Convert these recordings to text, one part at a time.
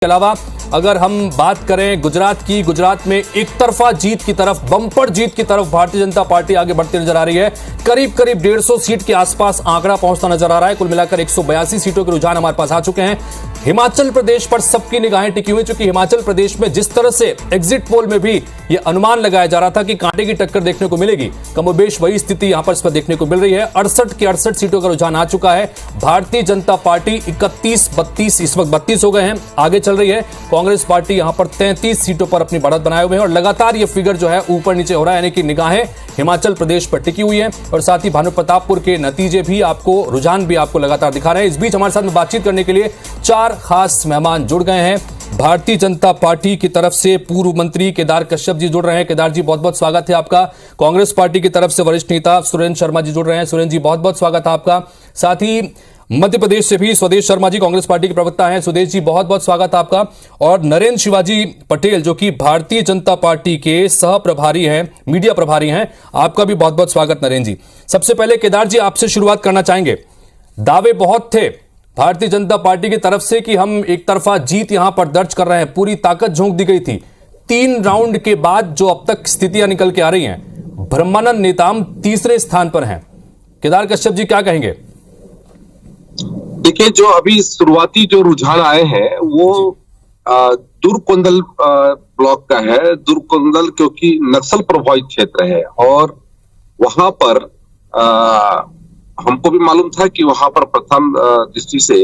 के अलावा अगर हम बात करें गुजरात की, गुजरात में एक तरफा जीत की तरफ, बम्पर जीत की तरफ भारतीय जनता पार्टी आगे बढ़ती नजर आ रही है। करीब करीब 150 सीट के आसपास आंकड़ा पहुंचता नजर आ रहा है। कुल मिलाकर 182 सीटों के रुझान हमारे पास आ चुके हैं। हिमाचल प्रदेश पर सबकी निगाहें टिकी हुई, चूंकि हिमाचल प्रदेश में जिस तरह से एग्जिट पोल में भी यह अनुमान लगाया जा रहा था कि कांटे की टक्कर देखने को मिलेगी, कमोबेश वही स्थिति यहां पर इस पर देखने को मिल रही है। 68 की 68 सीटों का रुझान आ चुका है। भारतीय जनता पार्टी 31-32, इस वक्त 32 हो गए हैं, आगे चल रही है। कांग्रेस पार्टी यहां पर 33 सीटों पर अपनी बढ़त बनाए हुए हैं और लगातार ये फिगर जो है ऊपर नीचे हो रहा है, यानी कि निगाहें हिमाचल प्रदेश पर टिकी हुई है। और साथ ही भानु प्रतापपुर के नतीजे भी आपको, रुझान भी आपको लगातार दिखा रहे हैं। इस बीच हमारे साथ में बातचीत करने के लिए 4 खास मेहमान जुड़ गए हैं। भारतीय जनता पार्टी की तरफ से पूर्व मंत्री केदार कश्यप जी जुड़ रहे हैं। केदार जी, बहुत बहुत स्वागत है आपका। कांग्रेस पार्टी की तरफ से वरिष्ठ नेता सुरेंद्र शर्मा जी जुड़ रहे हैं। सुरेंद्र जी, बहुत बहुत स्वागत है आपका। साथ ही मध्य प्रदेश से भी स्वदेश शर्मा जी कांग्रेस पार्टी के प्रवक्ता हैं। स्वदेश जी, बहुत बहुत स्वागत है आपका। और नरेंद्र शिवाजी पटेल, जो कि भारतीय जनता पार्टी के सह प्रभारी हैं, मीडिया प्रभारी हैं, आपका भी बहुत बहुत स्वागत नरेंद्र जी। सबसे पहले केदार जी, आपसे शुरुआत करना चाहेंगे। दावे बहुत थे भारतीय जनता पार्टी की तरफ से कि हम एक तरफा जीत यहां पर दर्ज कर रहे हैं, पूरी ताकत झोंक दी गई थी। 3 राउंड के बाद जो अब तक स्थितियां निकल के आ रही हैं, ब्रह्मानंद नेताम तीसरे स्थान पर हैं। केदार कश्यप जी, क्या कहेंगे? देखिए, जो अभी शुरुआती जो रुझान आए हैं वो दुर्गकोंदल ब्लॉक का है। दुर्गकोंदल क्योंकि नक्सल प्रभावित क्षेत्र है और वहां पर हमको भी मालूम था कि वहां पर प्रथम दृष्टि से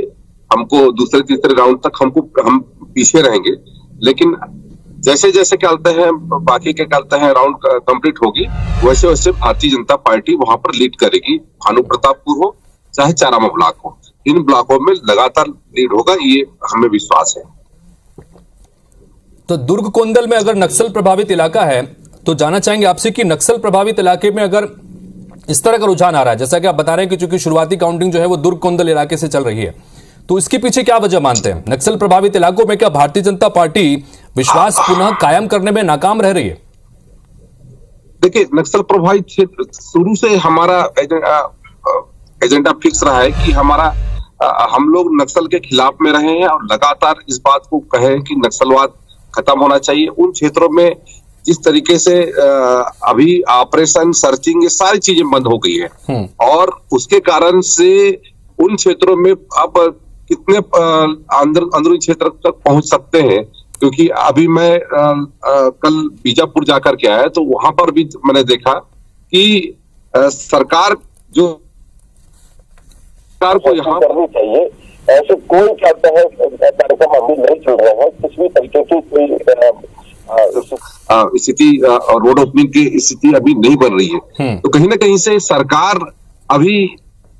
हमको दूसरे तीसरे राउंड तक हम पीछे रहेंगे, लेकिन जैसे जैसे कहते हैं बाकी के कहते हैं राउंड कंप्लीट होगी, वैसे वैसे भारतीय जनता पार्टी वहां पर लीड करेगी। भानु प्रतापपुर हो चाहे चारामा ब्लॉक हो, इन ब्लॉकों में लगातार लीड होगा, ये हमें विश्वास है। तो दुर्गकोंदल में अगर नक्सल प्रभावित इलाका है, तो जानना चाहेंगे आपसे कि नक्सल प्रभावित इलाके में अगर इस तरह का रुझान आ रहा है, जैसा कि आप बता रहे हैं कि चूंकि शुरुआती काउंटिंग जो है वो दुर्गकोंदल इलाके से चल रही है, तो इसके पीछे क्या वजह मानते हैं? नक्सल प्रभावित इलाकों में क्या भारतीय जनता पार्टी विश्वास पुनः कायम करने में नाकाम रह रही है? देखिए, नक्सल प्रभावित क्षेत्र शुरू से हमारा एजेंडा फिक्स रहा है कि हम लोग नक्सल के खिलाफ में रहे हैं और लगातार इस बात को कहे कि नक्सलवाद खत्म होना चाहिए। उन क्षेत्रों में जिस तरीके से अभी ऑपरेशन सर्चिंग, ये सारी चीजें बंद हो गई है और उसके कारण से उन क्षेत्रों में अब कितने अंदरूनी क्षेत्र तक पहुंच सकते हैं, क्योंकि अभी मैं कल बीजापुर जाकर के आया तो वहां पर भी मैंने देखा कि सरकार को यहाँ करनी चाहिए, ऐसे कोई कहता है कार्यक्रम अभी नहीं चल रहे हैं। किसी भी तरीके की कोई स्थिति रोड ओपनिंग की स्थिति अभी नहीं बन रही है। तो कहीं ना कहीं से सरकार अभी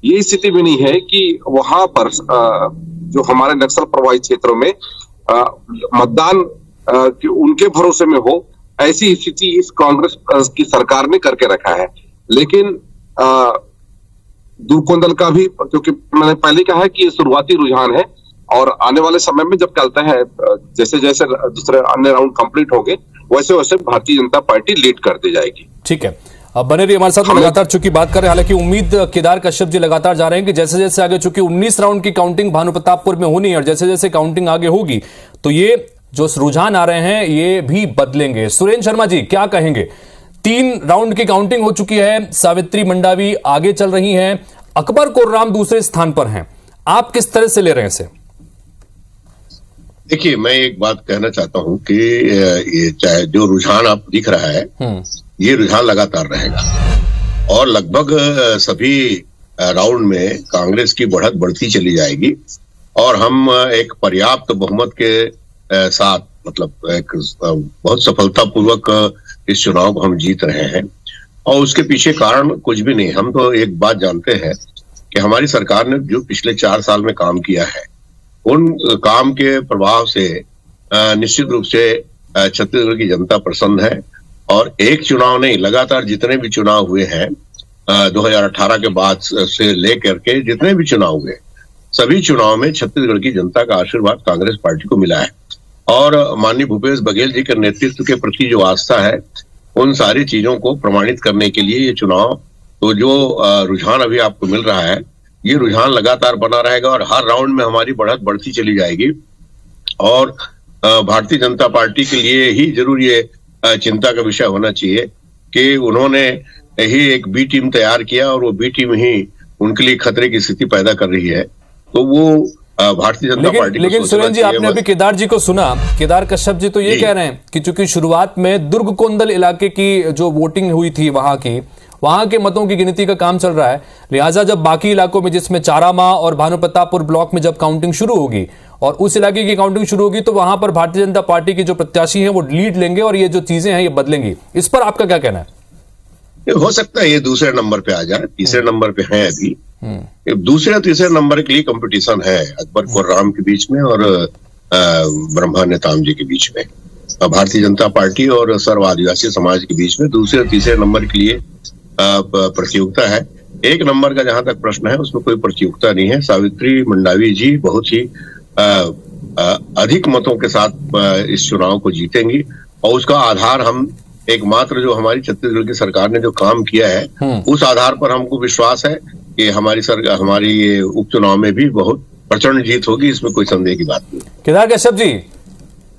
ये स्थिति में नहीं है कि वहां पर जो हमारे नक्सल प्रभावित क्षेत्रों में मतदान उनके भरोसे में हो, ऐसी स्थिति इस कांग्रेस की सरकार ने करके रखा है। लेकिन दुर्गकोंदल का भी, क्योंकि मैंने पहले कहा है कि ये शुरुआती रुझान है और आने वाले समय में जब कहते हैं जैसे जैसे दूसरे अन्य राउंड कंप्लीट होंगे, वैसे वैसे भारतीय जनता पार्टी लीड करती जाएगी। ठीक है, अब बने रहिए हमारे साथ में, लगातार चूंकि बात कर रहे हैं। हालांकि उम्मीद केदार कश्यप जी लगातार जा रहे हैं कि जैसे जैसे आगे, चूंकि 19 राउंड की काउंटिंग भानु प्रतापपुर में होनी है और जैसे जैसे काउंटिंग आगे होगी तो ये जो रुझान आ रहे हैं ये भी बदलेंगे। सुरेंद्र शर्मा जी, क्या कहेंगे? 3 राउंड की काउंटिंग हो चुकी है, सावित्री मंडावी आगे चल रही हैं, अकबर कुर्राम दूसरे स्थान पर हैं। आप किस तरह से ले रहे हैं इसे? देखिए, मैं एक बात कहना चाहता हूं कि ये चाहे जो रुझान आप दिख रहा है, ये रुझान लगातार रहेगा और लगभग सभी राउंड में कांग्रेस की बढ़त बढ़ती चली जाएगी और हम एक पर्याप्त बहुमत के साथ, मतलब एक बहुत सफलतापूर्वक इस चुनाव को हम जीत रहे हैं। और उसके पीछे कारण कुछ भी नहीं, हम तो एक बात जानते हैं कि हमारी सरकार ने जो पिछले 4 साल में काम किया है, उन काम के प्रभाव से निश्चित रूप से छत्तीसगढ़ की जनता प्रसन्न है। और एक चुनाव नहीं, लगातार जितने भी चुनाव हुए हैं 2018 के बाद से लेकर के जितने भी चुनाव हुए, सभी चुनाव में छत्तीसगढ़ की जनता का आशीर्वाद कांग्रेस पार्टी को मिला है। और माननीय भूपेश बघेल जी के नेतृत्व के प्रति जो आस्था है, उन सारी चीजों को प्रमाणित करने के लिए ये चुनाव, तो जो रुझान अभी आपको मिल रहा है, ये रुझान लगातार बना रहेगा और हर राउंड में हमारी बढ़त बढ़ती चली जाएगी। और भारतीय जनता पार्टी के लिए ही जरूर ये चिंता का विषय होना चाहिए कि उन्होंने ही एक बी टीम तैयार किया और वो बी टीम ही उनके लिए खतरे की स्थिति पैदा कर रही है। तो वो भारतीय जनता पार्टी लेकिन सुरेंद्र जी, आपने अभी केदार जी को सुना। केदार कश्यप जी तो ये कह रहे हैं कि चूंकि शुरुआत में दुर्ग कोंदल इलाके की जो वोटिंग हुई थी वहां के मतों की गिनती का काम चल रहा है, लिहाजा जब बाकी इलाकों में जिसमें चारामा और भानुप्रतापपुर ब्लॉक में जब काउंटिंग शुरू होगी और उस इलाके की काउंटिंग शुरू होगी तो वहां पर भारतीय जनता पार्टी के जो प्रत्याशी हैं वो लीड लेंगे और ये जो चीजें हैं ये बदलेंगी। इस पर आपका क्या कहना है? हो सकता है ये दूसरे नंबर पे आ जाए, तीसरे नंबर पे है अभी। दूसरे और तीसरे नंबर के लिए कंपटीशन है अकबर खुर्राम के बीच में और ब्रह्मा नेताम जी के बीच में। भारतीय जनता पार्टी और सर्व आदिवासी समाज के बीच में दूसरे और तीसरे नंबर के लिए प्रतियोगिता है। एक नंबर का जहां तक प्रश्न है उसमें कोई प्रतियोगिता नहीं है। सावित्री मंडावी जी बहुत ही अधिक मतों के साथ इस चुनाव को जीतेंगी और उसका आधार हम एकमात्र जो हमारी छत्तीसगढ़ की सरकार ने जो काम किया है उस आधार पर हमको विश्वास है कि हमारी ये उपचुनाव में भी बहुत प्रचंड जीत होगी, इसमें कोई संदेह की बात नहीं। केदार कश्यप जी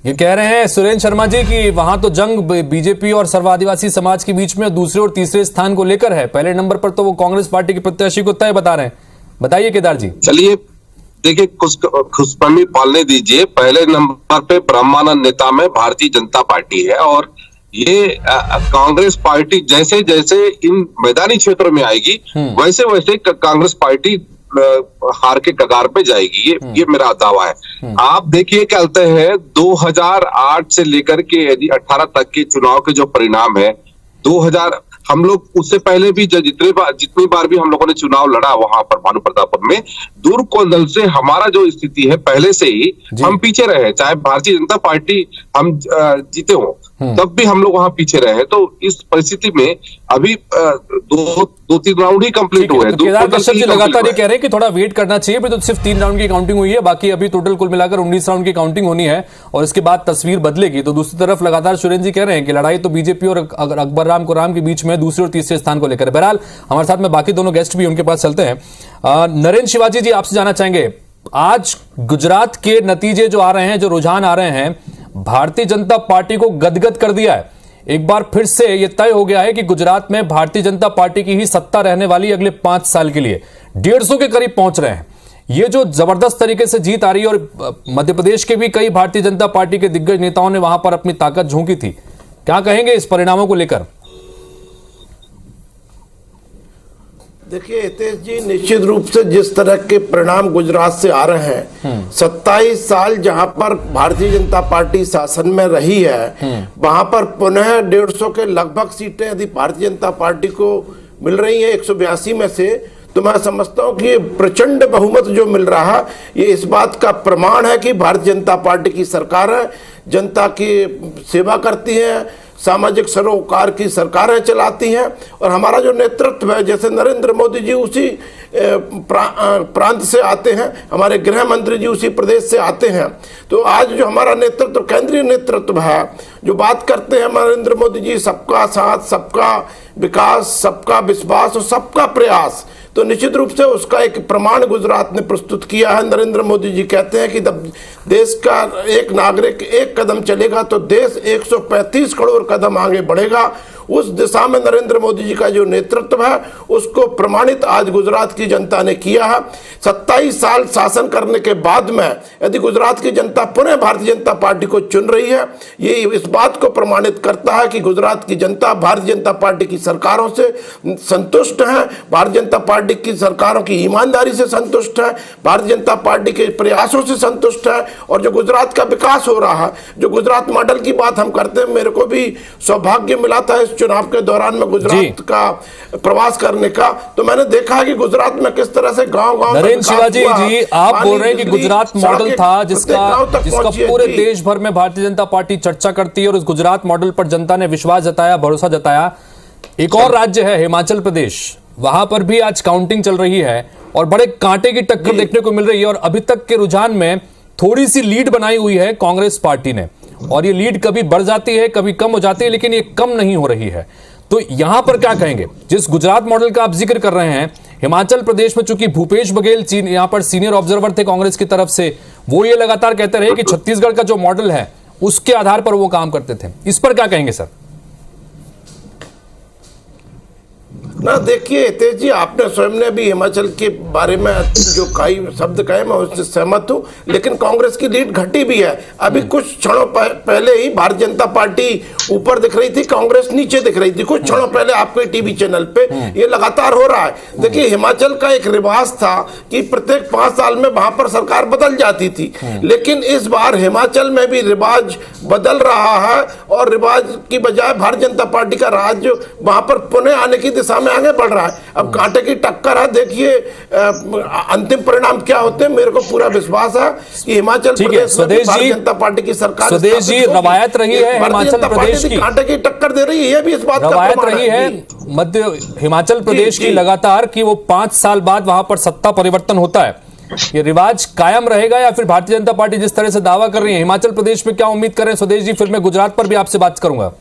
ये कह रहे हैं सुरेंद्र शर्मा जी कि वहां तो जंग बीजेपी और सर्व आदिवासी समाज के बीच में दूसरे और तीसरे स्थान को लेकर है। पहले नंबर पर तो वो कांग्रेस पार्टी के प्रत्याशी को तय बता रहे हैं। बताइए केदार जी। चलिए देखिए, खुशफहमी पालने दीजिए। पहले नंबर पे ब्रह्मानंद नेता में भारतीय जनता पार्टी है और ये कांग्रेस पार्टी जैसे जैसे इन मैदानी क्षेत्रों में आएगी वैसे वैसे कांग्रेस पार्टी हार के कगार पे जाएगी। ये मेरा दावा है। आप देखिए क्या कहते हैं 2008 से लेकर के यदि 18 तक के चुनाव के जो परिणाम है, 2000 हम लोग उससे पहले भी जितनी बार भी हम लोगों ने चुनाव लड़ा वहां पर भानुप्रतापपुर में, दुर्ग कोंदल से हमारा जो स्थिति है पहले से ही हम पीछे रहे। चाहे भारतीय जनता पार्टी हम जीते हो तब भी हम लोग वहां पीछे रहे। तो इस परिस्थिति में अभी दो तीन राउंड ही कंप्लीट हुए। तो केदार कश्यप जी लगातार ये कह रहे हैं कि थोड़ा वेट करना चाहिए। अभी तो सिर्फ 3 राउंड की काउंटिंग हुई है, बाकी अभी टोटल कुल मिलाकर 19 राउंड की काउंटिंग होनी है और इसके बाद तस्वीर बदलेगी। तो दूसरी तरफ लगातार सुरेंद्र जी कह रहे हैं कि लड़ाई तो बीजेपी और अकबर राम खुर्राम के बीच में दूसरे और तीसरे स्थान को लेकर। बहरहाल हमारे साथ में बाकी दोनों गेस्ट भी उनके पास चलते हैं। नरेंद्र शिवाजी जी, आपसे जानना चाहेंगे, आज गुजरात के नतीजे जो आ रहे हैं, जो रुझान आ रहे हैं, भारतीय जनता पार्टी को गदगद कर दिया है। एक बार फिर से यह तय हो गया है कि गुजरात में भारतीय जनता पार्टी की ही सत्ता रहने वाली अगले 5 साल के लिए। 150 के करीब पहुंच रहे हैं। ये जो जबरदस्त तरीके से जीत आ रही है और मध्य प्रदेश के भी कई भारतीय जनता पार्टी के दिग्गज नेताओं ने वहां पर अपनी ताकत झोंकी थी। क्या कहेंगे इस परिणामों को लेकर? देखिए हितेश जी, निश्चित रूप से जिस तरह के परिणाम गुजरात से आ रहे हैं, 27 साल जहां पर भारतीय जनता पार्टी शासन में रही है वहां पर पुनः 150 के लगभग सीटें यदि भारतीय जनता पार्टी को मिल रही है 182 में से, तो मैं समझता हूं कि प्रचंड बहुमत जो मिल रहा है ये इस बात का प्रमाण है कि भारतीय जनता पार्टी की सरकार है, जनता की सेवा करती है, सामाजिक सरोकार की सरकारें चलाती हैं और हमारा जो नेतृत्व है, जैसे नरेंद्र मोदी जी उसी प्रांत से आते हैं, हमारे गृह मंत्री जी उसी प्रदेश से आते हैं। तो आज जो हमारा नेतृत्व, केंद्रीय नेतृत्व है, जो बात करते हैं नरेंद्र मोदी जी, सबका साथ, सबका विकास, सबका विश्वास और सबका प्रयास, तो निश्चित रूप से उसका एक प्रमाण गुजरात ने प्रस्तुत किया है। नरेंद्र मोदी जी कहते हैं कि जब देश का एक नागरिक एक कदम चलेगा तो देश 135 करोड़ कदम आगे बढ़ेगा। उस दिशा में नरेंद्र मोदी जी का जो नेतृत्व है उसको प्रमाणित आज गुजरात की जनता ने किया है। 27 साल शासन करने के बाद में यदि गुजरात की जनता पुनः भारतीय जनता पार्टी को चुन रही है, ये इस बात को प्रमाणित करता है कि गुजरात की जनता भारतीय जनता पार्टी की सरकारों से संतुष्ट है, भारतीय जनता पार्टी की सरकारों की ईमानदारी से संतुष्ट है, भारतीय जनता पार्टी के प्रयासों से संतुष्ट है और जो गुजरात का विकास हो रहा है, जो गुजरात मॉडल की बात हम करते हैं, मेरे को भी सौभाग्य मिला था इस चुनाव के दौरान में गुजरात का प्रवास करने का, तो मैंने देखा है कि गुजरात में किस तरह से गांव-गांव नरेंद्र शिवाजी जी, आप बोल रहे हैं कि गुजरात मॉडल था जिसका पूरे देश भर में भारतीय जनता पार्टी चर्चा करती है और उस गुजरात मॉडल पर जनता ने विश्वास जताया, भरोसा जताया। एक और राज्य है हिमाचल प्रदेश, वहां पर भी आज काउंटिंग चल रही है और बड़े कांटे की टक्कर देखने को मिल रही है और अभी तक के रुझान में थोड़ी सी लीड बनाई हुई है कांग्रेस पार्टी ने और ये लीड कभी बढ़ जाती है कभी कम हो जाती है, लेकिन ये कम नहीं हो रही है। तो यहां पर क्या कहेंगे? जिस गुजरात मॉडल का आप जिक्र कर रहे हैं, हिमाचल प्रदेश में चूंकि भूपेश बघेल यहां पर सीनियर ऑब्जर्वर थे कांग्रेस की तरफ से, वो ये लगातार कहते रहे कि छत्तीसगढ़ का जो मॉडल है उसके आधार पर वो काम करते थे। इस पर क्या कहेंगे सर? ना देखिए हितेश जी, आपने स्वयं ने भी हिमाचल के बारे में जो कई शब्द कहे, मैं उससे सहमत हूं, लेकिन कांग्रेस की लीड घटी भी है। अभी कुछ क्षणों पहले ही भारतीय जनता पार्टी ऊपर दिख रही थी, कांग्रेस नीचे दिख रही थी। कुछ क्षणों पहले आपके टीवी चैनल पे ये लगातार हो रहा है। देखिए हिमाचल का एक रिवाज था कि प्रत्येक 5 साल में वहां पर सरकार बदल जाती थी, लेकिन इस बार हिमाचल में भी रिवाज बदल रहा है और रिवाज की बजाय भारतीय जनता पार्टी का राज वहां पर पुनः आने की दिशा में आगे बढ़ रहा है। अब कांटे की टक्कर है, देखिए अंतिम परिणाम क्या होते हैं। मेरे को पूरा विश्वास है कि हिमाचल प्रदेश में भारतीय जनता पार्टी की सरकार, स्वदेश जी, रवायत रही है हिमाचल प्रदेश की, कांटे की टक्कर दे रही है। ये भी इस बात का रवायत रही है मध्य हिमाचल प्रदेश की लगातार कि वो 5 साल बाद वहां पर सत्ता परिवर्तन होता है। ये रिवाज कायम रहेगा या फिर भारतीय जनता पार्टी जिस तरह से दावा कर रही है हिमाचल प्रदेश में, क्या उम्मीद कर रहे हैं स्वदेश जी? फिर मैं गुजरात पर भी आपसे बात करूंगा।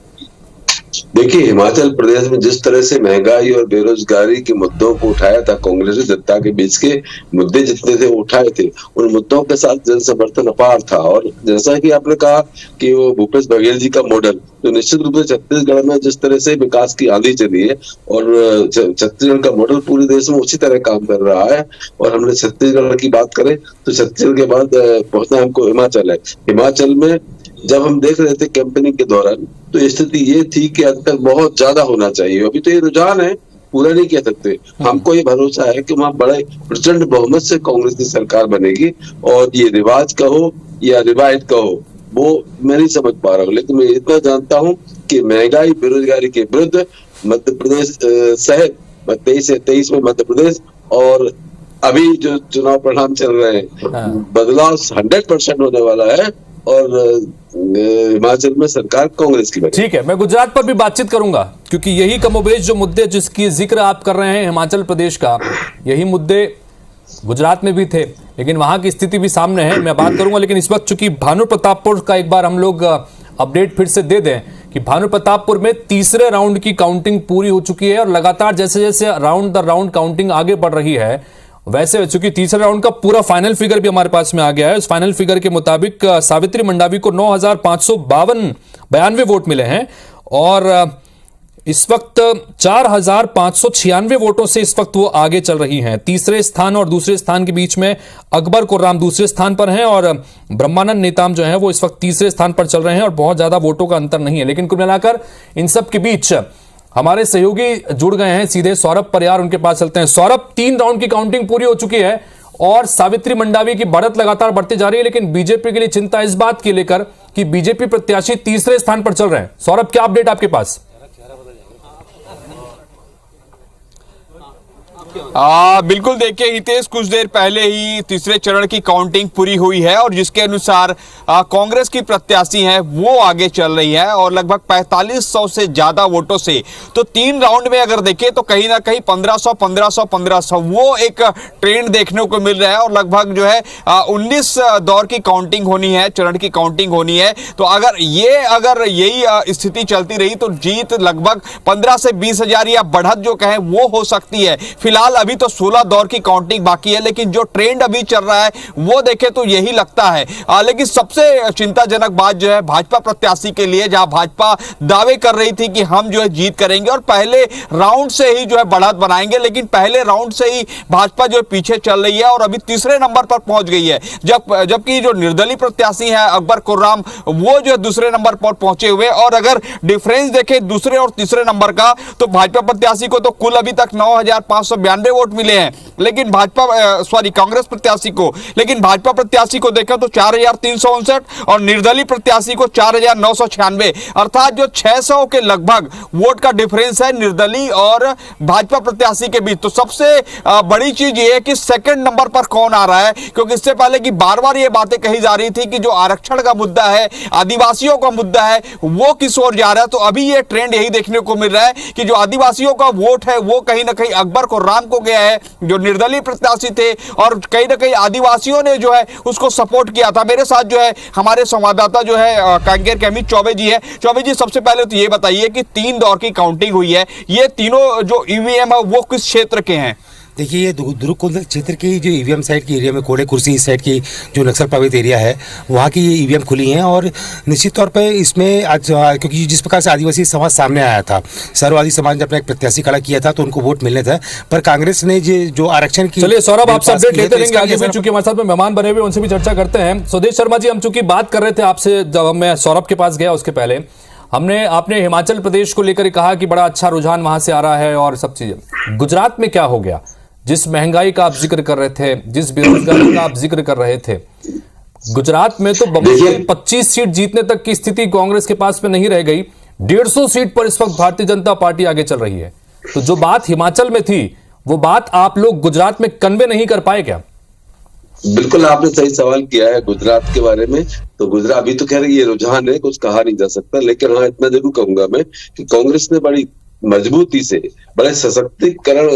देखिए हिमाचल प्रदेश में जिस तरह से महंगाई और बेरोजगारी के मुद्दों को उठाया था, कांग्रेस और जनता के बीच के मुद्दे जितने थे उठाए थे, उन मुद्दों के साथ जन समर्थन अपार था। और जैसा कि आपने कहा कि वो भूपेश बघेल जी का मॉडल, तो निश्चित रूप से छत्तीसगढ़ में जिस तरह से विकास की आंधी चली है और छत्तीसगढ़ का मॉडल पूरे देश में उसी तरह काम कर रहा है। और हमने छत्तीसगढ़ की बात करें तो छत्तीसगढ़ के बाद पहुंचना हमको हिमाचल है। हिमाचल में जब हम देख रहे थे कैंपेनिंग के दौरान तो स्थिति ये थी कि अंतर बहुत ज्यादा होना चाहिए। अभी तो ये रुझान है, पूरा नहीं कह सकते। हमको ये भरोसा है कि वहां बड़े प्रचंड बहुमत से कांग्रेस की सरकार बनेगी। और ये रिवाज कहो या रिवायत कहो वो मैं नहीं समझ पा रहा हूँ, लेकिन मैं इतना जानता हूँ कि महंगाई बेरोजगारी के विरुद्ध मध्य प्रदेश सहित 23 में मध्य प्रदेश और अभी जो चुनाव परिणाम चल रहे हैं, बदलाव 100% होने वाला है और हिमाचल में सरकार कांग्रेस की बनेगी। ठीक है, मैं गुजरात पर भी बातचीत करूंगा क्योंकि यही कमोबेश जो मुद्दे जिसकी जिक्र आप कर रहे हैं हिमाचल प्रदेश का, यही मुद्दे गुजरात में भी थे, लेकिन वहां की स्थिति भी सामने है। मैं बात करूंगा, लेकिन इस वक्त चूंकि भानु प्रतापपुर का एक बार हम लोग अपडेट फिर से दे दें कि भानु प्रतापपुर में तीसरे राउंड की काउंटिंग पूरी हो चुकी है और लगातार जैसे जैसे राउंड द राउंड काउंटिंग आगे बढ़ रही है वैसे चूंकि तीसरे राउंड का पूरा फाइनल फिगर भी हमारे पास में आ गया है। उस फाइनल फिगर के मुताबिक सावित्री मंडावी को 9,592 वोट मिले हैं और इस वक्त 4,596 वोटों से इस वक्त वो आगे चल रही हैं। तीसरे स्थान और दूसरे स्थान के बीच में अकबर कुर्राम दूसरे स्थान पर हैं और ब्रह्मानंद नेताम जो है वो इस वक्त तीसरे स्थान पर चल रहे हैं और बहुत ज्यादा वोटों का अंतर नहीं है। लेकिन कुल मिलाकर इन सब के बीच हमारे सहयोगी जुड़ गए हैं सीधे, सौरभ परियार, उनके पास चलते हैं। सौरभ, 3 राउंड की काउंटिंग पूरी हो चुकी है और सावित्री मंडावी की बढ़त लगातार बढ़ती जा रही है, लेकिन बीजेपी के लिए चिंता इस बात की लेकर कि बीजेपी प्रत्याशी तीसरे स्थान पर चल रहे हैं। सौरभ, क्या अपडेट आपके पास? बिल्कुल, देखिए हितेश, कुछ देर पहले ही तीसरे चरण की काउंटिंग पूरी हुई है और जिसके अनुसार कांग्रेस की प्रत्याशी हैं वो आगे चल रही है और लगभग 4500 से ज्यादा वोटों से। तो 3 राउंड में अगर देखें तो कहीं ना कहीं 1500 वो एक ट्रेंड देखने को मिल रहा है और लगभग जो है 19 दौर की काउंटिंग होनी है, चरण की काउंटिंग होनी है। तो अगर यही स्थिति चलती रही तो जीत लगभग 15 से 20 हजार या बढ़त जो कहें वो हो सकती है। फिलहाल अभी तो 16 दौर की काउंटिंग बाकी है, लेकिन जो ट्रेंड अभी चल रहा है वो देखें तो यही लगता है। लेकिन सबसे चिंताजनक बात जो है भाजपा प्रत्याशी के लिए, जहां भाजपा दावे कर रही थी कि हम जो है जीत करेंगे और पहले राउंड से ही जो है बढ़त बनाएंगे, लेकिन पहले राउंड से ही भाजपा जो है पीछे चल रही है और अभी तीसरे नंबर पर पहुंच गई है। जबकि जो निर्दलीय प्रत्याशी है अकबर कुर्राम, वो जो है दूसरे नंबर पर पहुंचे हुए। और अगर डिफरेंस देखें दूसरे और तीसरे नंबर का तो भाजपा प्रत्याशी को तो कुल अभी तक 9,592 वोट मिले हैं, लेकिन कांग्रेस प्रत्याशी को, लेकिन भाजपा प्रत्याशी को देखा तो 4,359 और निर्दलीय प्रत्याशी को 4,996, अर्थात जो 600 के लगभग वोट का डिफरेंस है निर्दलीय और भाजपा प्रत्याशी के बीच। तो सबसे बड़ी चीज ये है कि सेकंड नंबर पर कौन आ रहा है, क्योंकि इससे पहले कि बार-बार ये बातें कही जा रही थी कि जो आरक्षण का मुद्दा है, आदिवासियों का मुद्दा है, वो किस ओर जा रहा है। तो अभी ये ट्रेंड यही देखने को मिल रहा है कि जो आदिवासियों का वोट है वो कहीं ना कहीं अकबर कुर्राम को गया है, जो निर्दलीय प्रत्याशी थे, और कहीं ना कहीं आदिवासियों ने जो है उसको सपोर्ट किया था। मेरे साथ जो है हमारे संवाददाता जो है कांकेर के अमित चौबे जी है। चौबे जी, सबसे पहले तो ये बताइए कि 3 दौर की काउंटिंग हुई है, ये तीनों जो ईवीएम है वो किस क्षेत्र के हैं? देखिए, ये दुर्ग क्षेत्र की जो ईवीएम साइड की एरिया में कोड़े कुर्सी इस साइड की जो नक्सल प्रभावित एरिया है, वहाँ की ये ईवीएम खुली हैं और निश्चित तौर पे इसमें आज क्योंकि जिस प्रकार से आदिवासी समाज सामने आया था, सर्ववादी समाज ने अपना एक प्रत्याशी खड़ा किया था तो उनको वोट मिलने था, पर कांग्रेस ने जो आरक्षण की। चलिए सौरभ, आपसे अपडेट लेते रहेंगे आगे भी, चूंकि हमारे साथ में मेहमान बने हुए उनसे भी चर्चा करते हैं। सुदेश शर्मा जी, हम चूंकि बात कर रहे थे आपसे जब मैं सौरभ के पास गया उसके पहले, आपने हिमाचल प्रदेश को लेकर कहा कि बड़ा अच्छा रुझान वहां से आ रहा है और सब चीजें। गुजरात में क्या हो गया? जिस महंगाई का आप जिक्र कर रहे थे, जिस बेरोजगारी का आप जिक्र कर रहे थे, गुजरात में तो 25 सीट जीतने तक की स्थिति कांग्रेस के पास में नहीं रह गई। 150 सीट पर इस वक्त भारतीय जनता पार्टी आगे चल रही है। तो जो बात हिमाचल में थी वो बात आप लोग गुजरात में कन्वे नहीं कर पाए क्या? बिल्कुल, आपने सही सवाल किया है गुजरात के बारे में। तो गुजरात अभी तो कह रही है रुझान है, कुछ कहा नहीं जा सकता, लेकिन हाँ इतना जरूर कहूंगा मैं कि कांग्रेस ने बड़ी मजबूती से बड़े सशक्तिकरण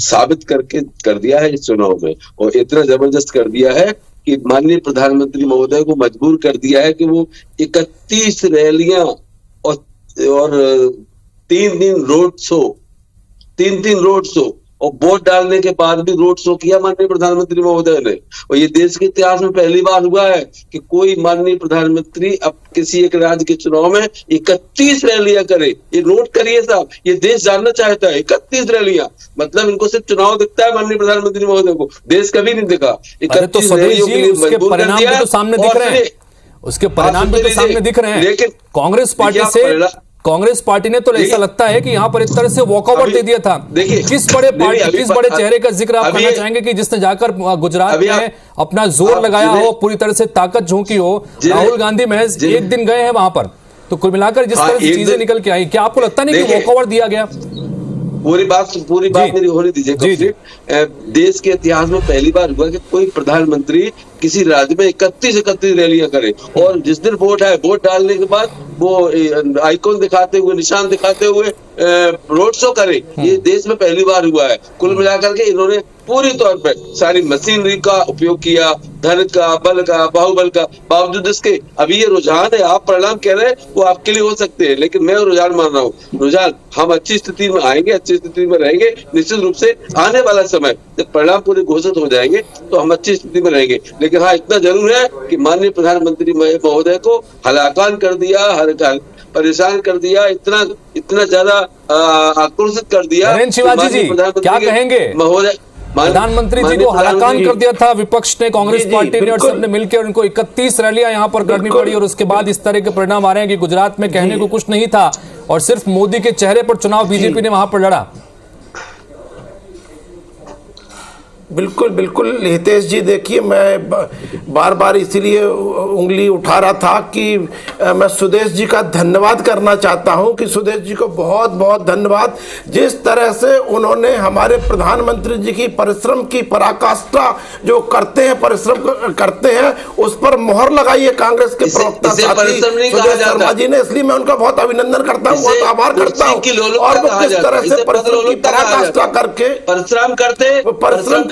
साबित करके कर दिया है इस चुनाव में, और इतना जबरदस्त कर दिया है कि माननीय प्रधानमंत्री महोदय को मजबूर कर दिया है कि वो 31 रैलियां और 3 रोड शो और वोट डालने के बाद भी रोड शो किया माननीय प्रधानमंत्री महोदय ने। और ये देश के इतिहास में पहली बार हुआ है कि कोई माननीय प्रधानमंत्री अब किसी एक राज्य के चुनाव में 31 रैलियां करे। ये नोट करिए साहब, ये देश जानना चाहता है 31 रैलियां, मतलब इनको सिर्फ चुनाव दिखता है माननीय प्रधानमंत्री महोदय को, देश कभी नहीं दिखा। 31 रैलियों के लिए मजबूर कर दिया। सामने दिख रहे हैं, उसके परिणाम भी तो सामने दिख रहे हैं। लेकिन कांग्रेस पार्टी ने तो ऐसा लगता है कि यहाँ पर एक तरह से वॉकओवर दे दिया था। देखिए, किस बड़े चेहरे का जिक्र आप करना चाहेंगे कि जिसने जाकर गुजरात में अपना जोर लगाया हो, पूरी तरह से ताकत झोंकी हो? राहुल गांधी महज एक दिन गए हैं वहां पर, तो कुल मिलाकर जिस तरह से चीजें निकल के आई, क्या आपको लगता नहीं कि वॉकओवर दिया गया? पूरी बात मेरी होने दीजिए। देश के इतिहास में पहली बार हुआ कि कोई प्रधानमंत्री किसी राज्य में 31 रैलियां करे, और जिस दिन वोट है, वोट डालने के बाद वो आइकॉन दिखाते हुए, निशान दिखाते हुए रोड शो करे। ये देश में पहली बार हुआ है। कुल मिलाकर के इन्होंने पूरी तौर पर सारी मशीनरी का उपयोग किया, धन का, बल का, बाहुबल का, बावजूद इसके अभी ये रुझान है। आप परिणाम कह रहे हैं वो आपके लिए हो सकते हैं, लेकिन मैं रुझान मान रहा हूँ। रुझान, हम अच्छी स्थिति में आएंगे, अच्छी स्थिति में रहेंगे। निश्चित रूप से आने वाला समय जब परिणाम पूरे घोषित हो जाएंगे तो हम अच्छी स्थिति में रहेंगे। लेकिन हाँ इतना जरूर है कि माननीय प्रधानमंत्री महोदय को हलाकान कर दिया, परेशान कर दिया, इतना ज्यादा आक्रोशित कर दिया। शिवाजी जी, क्या कहेंगे? महोदय, प्रधानमंत्री जी को हलाकान कर दिया था विपक्ष ने, कांग्रेस पार्टी ने, और सबने मिलकर उनको 31 रैलियां यहां पर करनी पड़ी, और उसके बाद इस तरह के परिणाम आ रहे हैं कि गुजरात में कहने को कुछ नहीं था और सिर्फ मोदी के चेहरे पर चुनाव बीजेपी ने वहां पर लड़ा। बिल्कुल हितेश जी, देखिए मैं बार बार इसीलिए उंगली उठा रहा था कि मैं सुदेश जी का धन्यवाद करना चाहता हूं कि सुदेश जी को बहुत बहुत धन्यवाद। जिस तरह से उन्होंने हमारे प्रधानमंत्री जी की परिश्रम की पराकाष्ठा जो परिश्रम करते हैं उस पर मोहर लगाई है कांग्रेस के प्रवक्ता साथी सुदेश शर्मा जी ने। इसलिए मैं उनका बहुत अभिनंदन करता हूँ, बहुत आभार करता हूँ। और वो किस तरह से परिश्रम की पराकाष्ठा करके परिश्रम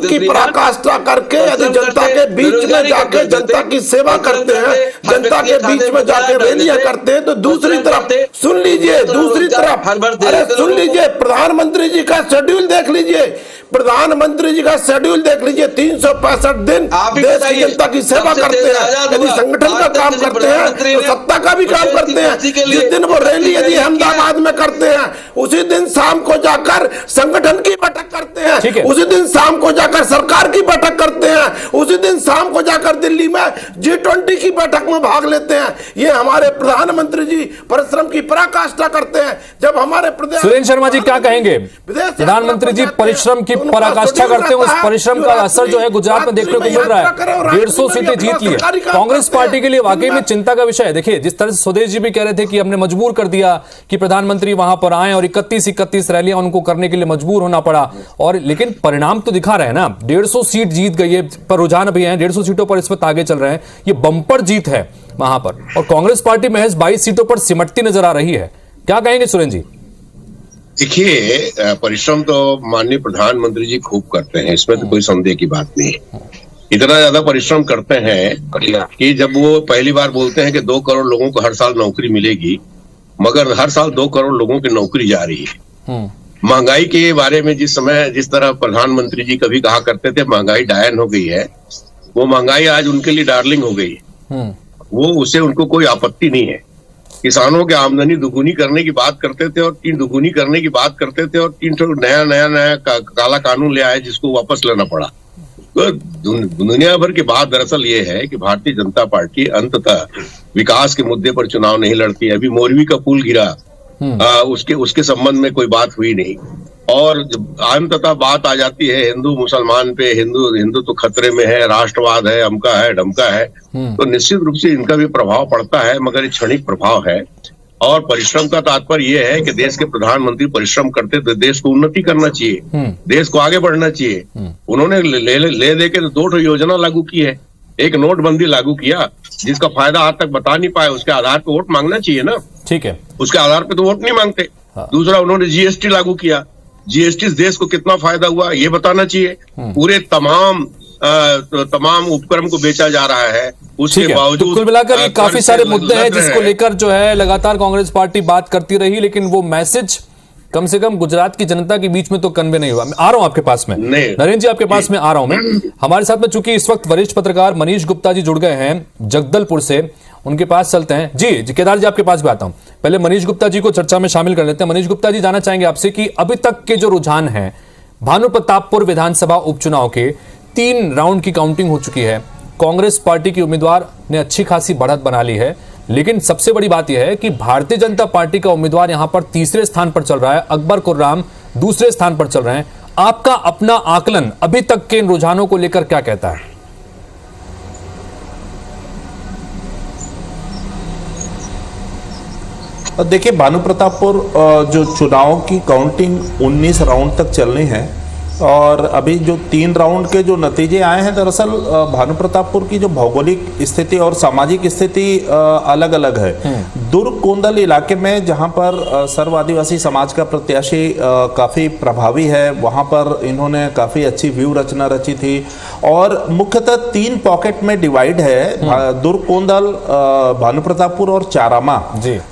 की पराकाष्ठा करके यदि जनता के बीच में जाके जनता की सेवा करते हैं, जनता के बीच में जाके रैलियां करते हैं, तो दूसरी तरफ सुन लीजिए, सुन लीजिए, प्रधानमंत्री जी का शेड्यूल देख लीजिए, प्रधानमंत्री जी का शेड्यूल देख लीजिए। 365 दिन देश की जनता की सेवा करते हैं। यदि संगठन का काम करते हैं तो सत्ता का भी काम करते हैं। जिस दिन वो रैली यदि अहमदाबाद में करते हैं उसी दिन शाम को जाकर संगठन की बैठक करते हैं, उसी दिन शाम को जाकर सरकार की बैठक करते हैं, उसी दिन शाम को जाकर दिल्ली में G20 की बैठक में भाग लेते हैं। ये हमारे प्रधानमंत्री जी परिश्रम की पराकाष्ठा करते हैं। जब हमारे सुरेंद्र शर्मा जी क्या कहेंगे? प्रधानमंत्री जी परिश्रम की पराकाष्ठा करते हैं, उस परिश्रम का असर जो है गुजरात में देखने को मिल रहा है। 150 सीटें जीत ली है। कांग्रेस पार्टी के लिए वाकई में चिंता का विषय है। देखिए, जिस तरह से सुदेश जी भी कह रहे थे कि हमने मजबूर कर दिया कि प्रधानमंत्री वहां पर आए और 31 रैलियां उनको करने के लिए मजबूर होना पड़ा, और लेकिन परिणाम तो दिखा रहे हैं ना। 150 सीट जीत गई है, पर रुझान भी है, 150 सीटों पर इस वक्त आगे चल रहे हैं। ये बंपर जीत है वहां पर, और कांग्रेस पार्टी महज 22 सीटों पर सिमटती नजर आ रही है। क्या कहेंगे सुरेंद्र जी? देखिए, परिश्रम तो माननीय प्रधानमंत्री जी खूब करते हैं, इसमें तो कोई संदेह की बात नहीं है। इतना ज्यादा परिश्रम करते हैं कि जब वो पहली बार बोलते हैं कि 2 करोड़ लोगों को हर साल नौकरी मिलेगी, मगर हर साल 2 करोड़ लोगों की नौकरी जा रही है। महंगाई के बारे में जिस तरह प्रधानमंत्री जी कभी कहा करते थे महंगाई डायन हो गई है, वो महंगाई आज उनके लिए डार्लिंग हो गई है। वो उससे उनको कोई आपत्ति नहीं है। किसानों की आमदनी दुगुनी करने की बात करते थे और 3 दुगुनी करने की बात करते थे और 3 नया काला कानून ले आए जिसको वापस लेना पड़ा। तो दुनिया भर की बात दरअसल ये है कि भारतीय जनता पार्टी अंततः विकास के मुद्दे पर चुनाव नहीं लड़ती है। अभी मोरवी का पुल गिरा, उसके संबंध में कोई बात हुई नहीं, और अंततः बात आ जाती है हिंदू मुसलमान पे, हिंदू तो खतरे में है, राष्ट्रवाद है, अमका है ढमका है, तो निश्चित रूप से इनका भी प्रभाव पड़ता है, मगर ये क्षणिक प्रभाव है। और परिश्रम का तात्पर्य ये है कि देश के प्रधानमंत्री परिश्रम करते तो देश को उन्नति करना चाहिए, देश को आगे बढ़ना चाहिए। उन्होंने ले दे के 2 योजना लागू की है। एक नोटबंदी लागू किया जिसका फायदा आज तक बता नहीं पाए, उसके आधार पर वोट मांगना चाहिए ना। ठीक है, उसके आधार पर तो वोट नहीं मांगते। दूसरा, उन्होंने जीएसटी लागू किया, जीएसटी देश को कितना फायदा हुआ ये बताना चाहिए। पूरे तमाम उपक्रम को बेचा जा रहा है, उसके बावजूद तो कुल मिलाकर काफी सारे मुद्दे हैं जिसको लेकर जो है लगातार कांग्रेस पार्टी बात करती रही, लेकिन वो मैसेज कम से कम गुजरात की जनता के बीच में तो कन्वे नहीं हुआ। मैं आ रहा हूं आपके पास में, नरेंद्र जी आपके पास में आ रहा हूं मैं। हमारे साथ में चूंकि इस वक्त वरिष्ठ पत्रकार मनीष गुप्ता जी जुड़ गए हैं जगदलपुर से, उनके पास चलते हैं। जी केदार जी आपके पास भी आता हूं, पहले मनीष गुप्ता जी को चर्चा में शामिल कर लेते हैं। मनीष गुप्ता जी, जानना चाहेंगे आपसे कि अभी तक के जो रुझान है, भानुप्रतापपुर विधानसभा उपचुनाव के 3 राउंड की काउंटिंग हो चुकी है, कांग्रेस पार्टी की उम्मीदवार ने अच्छी खासी बढ़त बना ली है, लेकिन सबसे बड़ी बात यह है कि भारतीय जनता पार्टी का उम्मीदवार यहां पर तीसरे स्थान पर चल रहा है, अकबर कुर्राम दूसरे स्थान पर चल रहे हैं। आपका अपना आकलन अभी तक के इन रुझानों को लेकर क्या कहता है? देखिए, भानुप्रतापपुर जो चुनाव की काउंटिंग 19 राउंड तक चलनी है, और अभी जो 3 राउंड के जो नतीजे आए हैं, दरअसल भानुप्रतापपुर की जो भौगोलिक स्थिति और सामाजिक स्थिति अलग अलग है। दुर्ग कोंदल इलाके में जहां पर सर्व आदिवासी समाज का प्रत्याशी काफ़ी प्रभावी है, वहां पर इन्होंने काफ़ी अच्छी व्यू रचना रची थी, और मुख्यतः 3 पॉकेट में डिवाइड है, दुर्ग कोंदल, भानुप्रतापपुर और चारामा।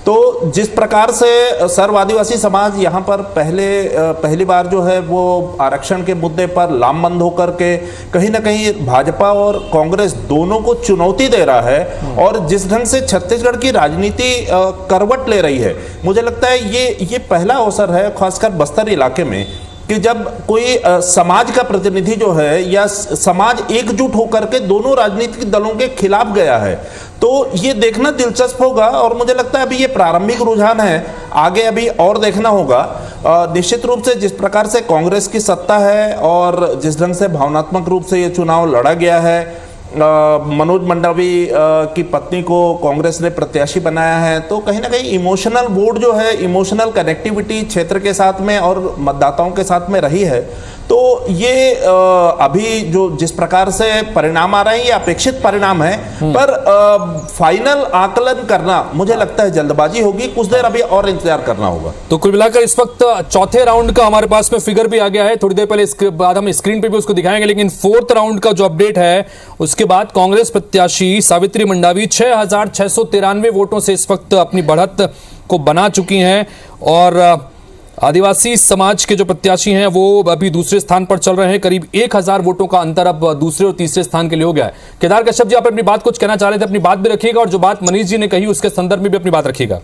तो जिस प्रकार से सर्व आदिवासी समाज यहाँ पर पहली बार जो है वो आरक्षण के मुद्दे पर लामबंद होकर के कहीं ना कहीं भाजपा और कांग्रेस दोनों को चुनौती दे रहा है, और जिस ढंग से छत्तीसगढ़ की राजनीति करवट ले रही है, मुझे लगता है ये पहला अवसर है, खासकर बस्तर इलाके में, कि जब कोई समाज का प्रतिनिधि जो है या समाज एकजुट होकर के दोनों राजनीतिक दलों के खिलाफ गया है, तो ये देखना दिलचस्प होगा। और मुझे लगता है अभी ये प्रारंभिक रुझान है, आगे अभी और देखना होगा। निश्चित रूप से जिस प्रकार से कांग्रेस की सत्ता है और जिस ढंग से भावनात्मक रूप से ये चुनाव लड़ा गया है, मनोज मंडावी की पत्नी को कांग्रेस ने प्रत्याशी बनाया है, तो कहीं ना कहीं इमोशनल वोट जो है, इमोशनल कनेक्टिविटी क्षेत्र के साथ में और मतदाताओं के साथ में रही है। तो ये अभी जो जिस प्रकार से परिणाम आ रहे हैं, ये अपेक्षित परिणाम है, पर फाइनल आकलन करना मुझे लगता है जल्दबाजी होगी, कुछ देर अभी और इंतजार करना होगा। तो कुल मिलाकर इस वक्त चौथे राउंड का हमारे पास में फिगर भी आ गया है, थोड़ी देर पहले इसके बाद हम स्क्रीन पे भी उसको दिखाएंगे, लेकिन 4th राउंड का जो अपडेट है उसके बाद कांग्रेस प्रत्याशी सावित्री मंडावी 6,693 वोटों से इस वक्त अपनी बढ़त को बना चुकी हैं, और आदिवासी समाज के जो प्रत्याशी हैं वो अभी दूसरे स्थान पर चल रहे हैं। करीब 1,000 वोटों का अंतर अब दूसरे और तीसरे स्थान के लिए हो गया है। केदार कश्यप जी, आप अपनी बात कुछ कहना चाह रहे थे, अपनी बात भी रखिएगा, और जो बात मनीष जी ने कही उसके संदर्भ में भी अपनी बात रखिएगा।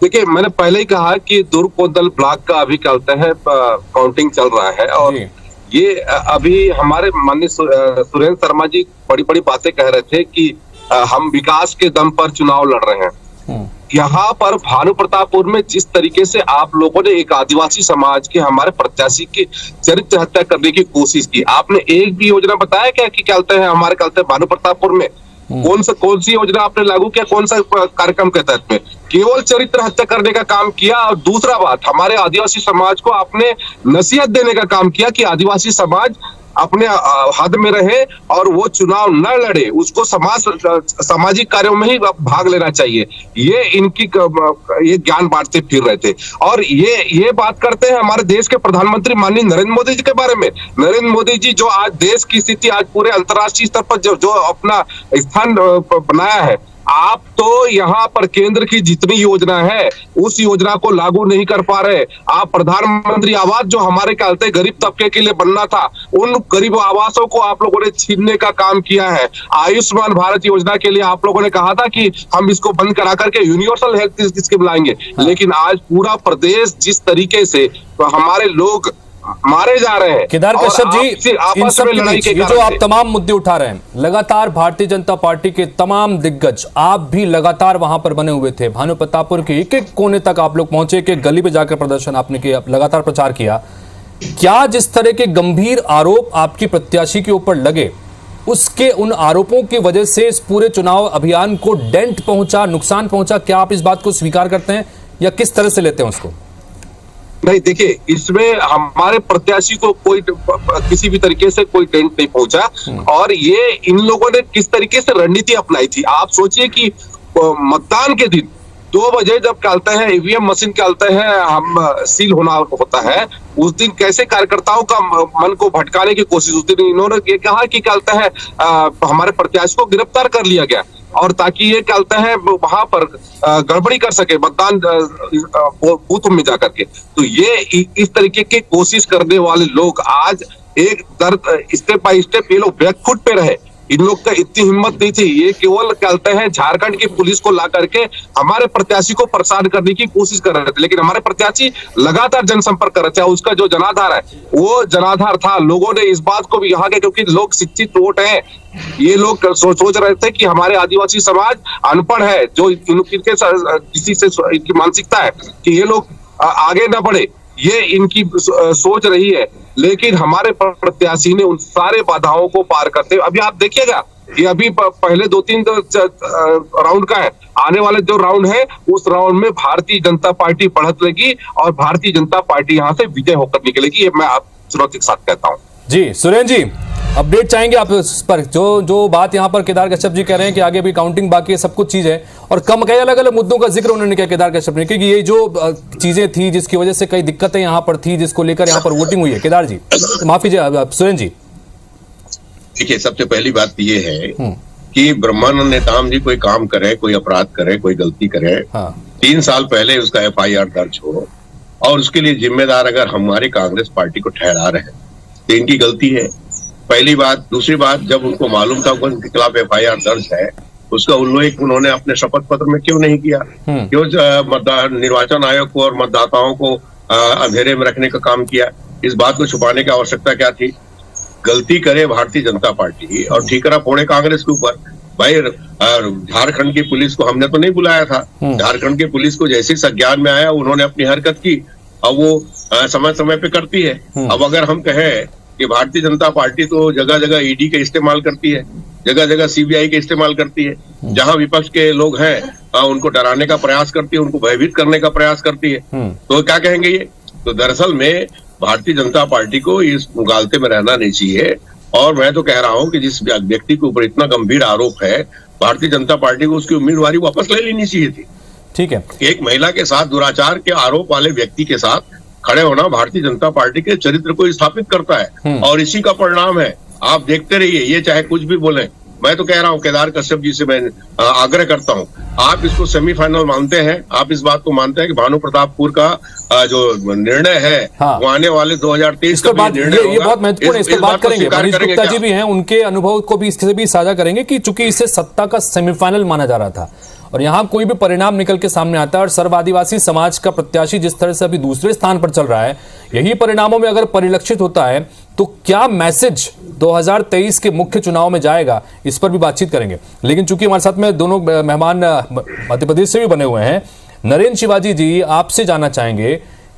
देखिए, मैंने पहले ही कहा कि दुर्ग कोंदल ब्लॉक का अभी कहते हैं काउंटिंग चल रहा है, और ये अभी हमारे माननीय सुरेंद्र शर्मा जी बड़ी बड़ी बातें कह रहे थे कि हम विकास के दम पर चुनाव लड़ रहे हैं। यहाँ पर भानुप्रतापपुर में जिस तरीके से आप लोगों ने एक आदिवासी समाज के हमारे प्रत्याशी की चरित्र हत्या करने की कोशिश की, आपने एक भी योजना बताया क्या कि कहते हैं हमारे कहते हैं भानुप्रतापपुर में कौन सी योजना आपने लागू किया, कौन सा कार्यक्रम के तहत में? केवल चरित्र हत्या करने का काम किया। और दूसरा बात, हमारे आदिवासी समाज को आपने नसीहत देने का काम किया कि आदिवासी समाज अपने हद में रहे और वो चुनाव न लड़े, उसको सामाजिक कार्यों में ही भाग लेना चाहिए। ये इनकी ये ज्ञान बांटते फिर रहे थे। और ये बात करते हैं हमारे देश के प्रधानमंत्री माननीय नरेंद्र मोदी जी के बारे में। नरेंद्र मोदी जी जो आज देश की स्थिति आज पूरे अंतर्राष्ट्रीय स्तर पर जो अपना स्थान राजस्थान बनाया है, आप तो यहाँ पर केंद्र की जितनी योजना है उस योजना को लागू नहीं कर पा रहे। आप प्रधानमंत्री आवास जो हमारे कहते गरीब तबके के लिए बनना था, उन गरीब आवासों को आप लोगों ने छीनने का काम किया है। आयुष्मान भारत योजना के लिए आप लोगों ने कहा था कि हम इसको बंद करा करके यूनिवर्सल हेल्थ स्कीम लाएंगे, लेकिन आज पूरा प्रदेश जिस तरीके से तो हमारे लोग मारे जा रहे हैं। केदार कश्यप जी, इन सब के बीच ये जो आप तमाम मुद्दे उठा रहे हैं, लगातार भारतीय जनता पार्टी के तमाम दिग्गज, आप भी लगातार वहां पर बने हुए थे, भानु प्रतापपुर के एक एक कोने तक आप लोग पहुंचे, कि गली पे जाकर प्रदर्शन आपने किया, लगातार प्रचार किया। क्या जिस तरह के गंभीर आरोप आपकी प्रत्याशी के ऊपर लगे, उसके उन आरोपों की वजह से इस पूरे चुनाव अभियान को डेंट पहुंचा, नुकसान पहुंचा, क्या आप इस बात को स्वीकार करते हैं या किस तरह से लेते हैं उसको? नहीं, देखिए, इसमें हमारे प्रत्याशी को कोई किसी भी तरीके से कोई डेंट नहीं पहुंचा। और ये इन लोगों ने किस तरीके से रणनीति अपनाई थी, आप सोचिए कि मतदान के दिन 2 बजे जब कहते हैं ईवीएम मशीन कहते हैं हम सील होना होता है, उस दिन कैसे कार्यकर्ताओं का मन को भटकाने की कोशिश, उस दिन इन्होंने ये कहा कि कहते हैं हमारे प्रत्याशी को गिरफ्तार कर लिया गया, और ताकि ये कहते हैं वहां पर गड़बड़ी कर सके मतदान बूथ में जाकर के। तो ये इस तरीके की कोशिश करने वाले लोग आज एक दर्द स्टेप बाय स्टेप ये लोग बैकफुट पे रहे। इन लोग का इतनी हिम्मत नहीं थी, ये केवल कहते हैं झारखंड की पुलिस को ला करके हमारे प्रत्याशी को परेशान करने की कोशिश कर रहे थे, लेकिन हमारे प्रत्याशी लगातार जनसंपर्क कर रहे थे। उसका जो जनाधार है वो जनाधार था, लोगों ने इस बात को भी यहाँ के, क्योंकि लोग शिक्षित वोट हैं, ये लोग सोच रहे थे कि हमारे आदिवासी समाज अनपढ़ है, जो इनके किसी से इनकी मानसिकता है कि ये लोग आगे न बढ़े, ये इनकी सोच रही है। लेकिन हमारे प्रत्याशी ने उन सारे बाधाओं को पार करते, अभी आप देखिएगा कि अभी पहले 2-3 राउंड का है, आने वाले जो राउंड है उस राउंड में भारतीय जनता पार्टी बढ़त लेगी और भारतीय जनता पार्टी यहां से विजय होकर निकलेगी, ये मैं आप चुनौती के साथ कहता हूं। जी सुरेंद्र जी, अपडेट चाहेंगे आप इस पर? जो बात यहाँ पर केदार कश्यप जी कह रहे हैं कि आगे भी काउंटिंग बाकी है, सब कुछ चीज है, और कम कई अलग अलग मुद्दों का जिक्र उन्होंने किया केदार कश्यप ने, क्योंकि ये जो चीजें थी जिसकी वजह से कई दिक्कतें यहाँ पर थी, जिसको लेकर यहाँ पर वोटिंग हुई है। केदार जी माफी सुरेंद्र जी, देखिए, सबसे पहली बात ये है कि ब्रह्मानंद नेताम जी कोई काम करे, कोई अपराध करे, कोई गलती करे, 3 साल पहले उसका FIR दर्ज हो और उसके लिए जिम्मेदार अगर हमारे कांग्रेस पार्टी को ठहरा रहे हैं तो इनकी गलती है, पहली बात। दूसरी बात, जब उनको मालूम था उनके खिलाफ FIR दर्ज है, उसका उल्लेख उन्होंने अपने शपथ पत्र में क्यों नहीं किया? क्यों निर्वाचन आयोग को और मतदाताओं को अंधेरे में रखने का काम किया? इस बात को छुपाने की आवश्यकता क्या थी? गलती करे भारतीय जनता पार्टी और ठीकरा फोड़े कांग्रेस के ऊपर। भाई, झारखंड की पुलिस को हमने तो नहीं बुलाया था, झारखंड की पुलिस को जैसे संज्ञान में आया उन्होंने अपनी हरकत की, अब वो समय समय पे करती है। अब अगर हम कहें कि भारतीय जनता पार्टी तो जगह जगह ED का इस्तेमाल करती है, जगह जगह CBI का इस्तेमाल करती है, जहां विपक्ष के लोग हैं उनको डराने का प्रयास करती है, उनको भयभीत करने का प्रयास करती है, तो क्या कहेंगे ये? तो दरअसल में भारतीय जनता पार्टी को इस मुगालते में रहना नहीं चाहिए। और मैं तो कह रहा हूं कि जिस व्यक्ति के ऊपर इतना गंभीर आरोप है, भारतीय जनता पार्टी को उसकी उम्मीदवारी वापस ले लेनी चाहिए थी। ठीक है, एक महिला के साथ दुराचार के आरोप वाले व्यक्ति के साथ खड़े होना भारतीय जनता पार्टी के चरित्र को स्थापित करता है, और इसी का परिणाम है। आप देखते रहिए, ये चाहे कुछ भी बोले। मैं तो कह रहा हूं, केदार कश्यप जी से मैं आग्रह करता हूं, आप इसको सेमीफाइनल मानते हैं? आप इस बात को मानते हैं कि भानु प्रतापपुर का जो निर्णय है वो आने वाले 2023 का निर्णय, ये बहुत महत्वपूर्ण है, इस पर बात करेंगे। मनीष गुप्ता जी भी हैं, उनके अनुभव को भी इससे भी साझा करेंगे कि चूंकि इसे सत्ता का सेमीफाइनल माना जा रहा था और यहां कोई भी परिणाम निकल के सामने आता है, और सर्व आदिवासी समाज का प्रत्याशी जिस तरह से अभी दूसरे स्थान पर चल रहा है, यही परिणामों में अगर परिलक्षित होता है तो क्या मैसेज 2023 के मुख्य चुनाव में जाएगा, इस पर भी बातचीत करेंगे। लेकिन चूंकि हमारे साथ में दोनों मेहमान मध्य प्रदेश से भी बने हुए हैं, नरेंद्र शिवाजी जी, आपसे जानना चाहेंगे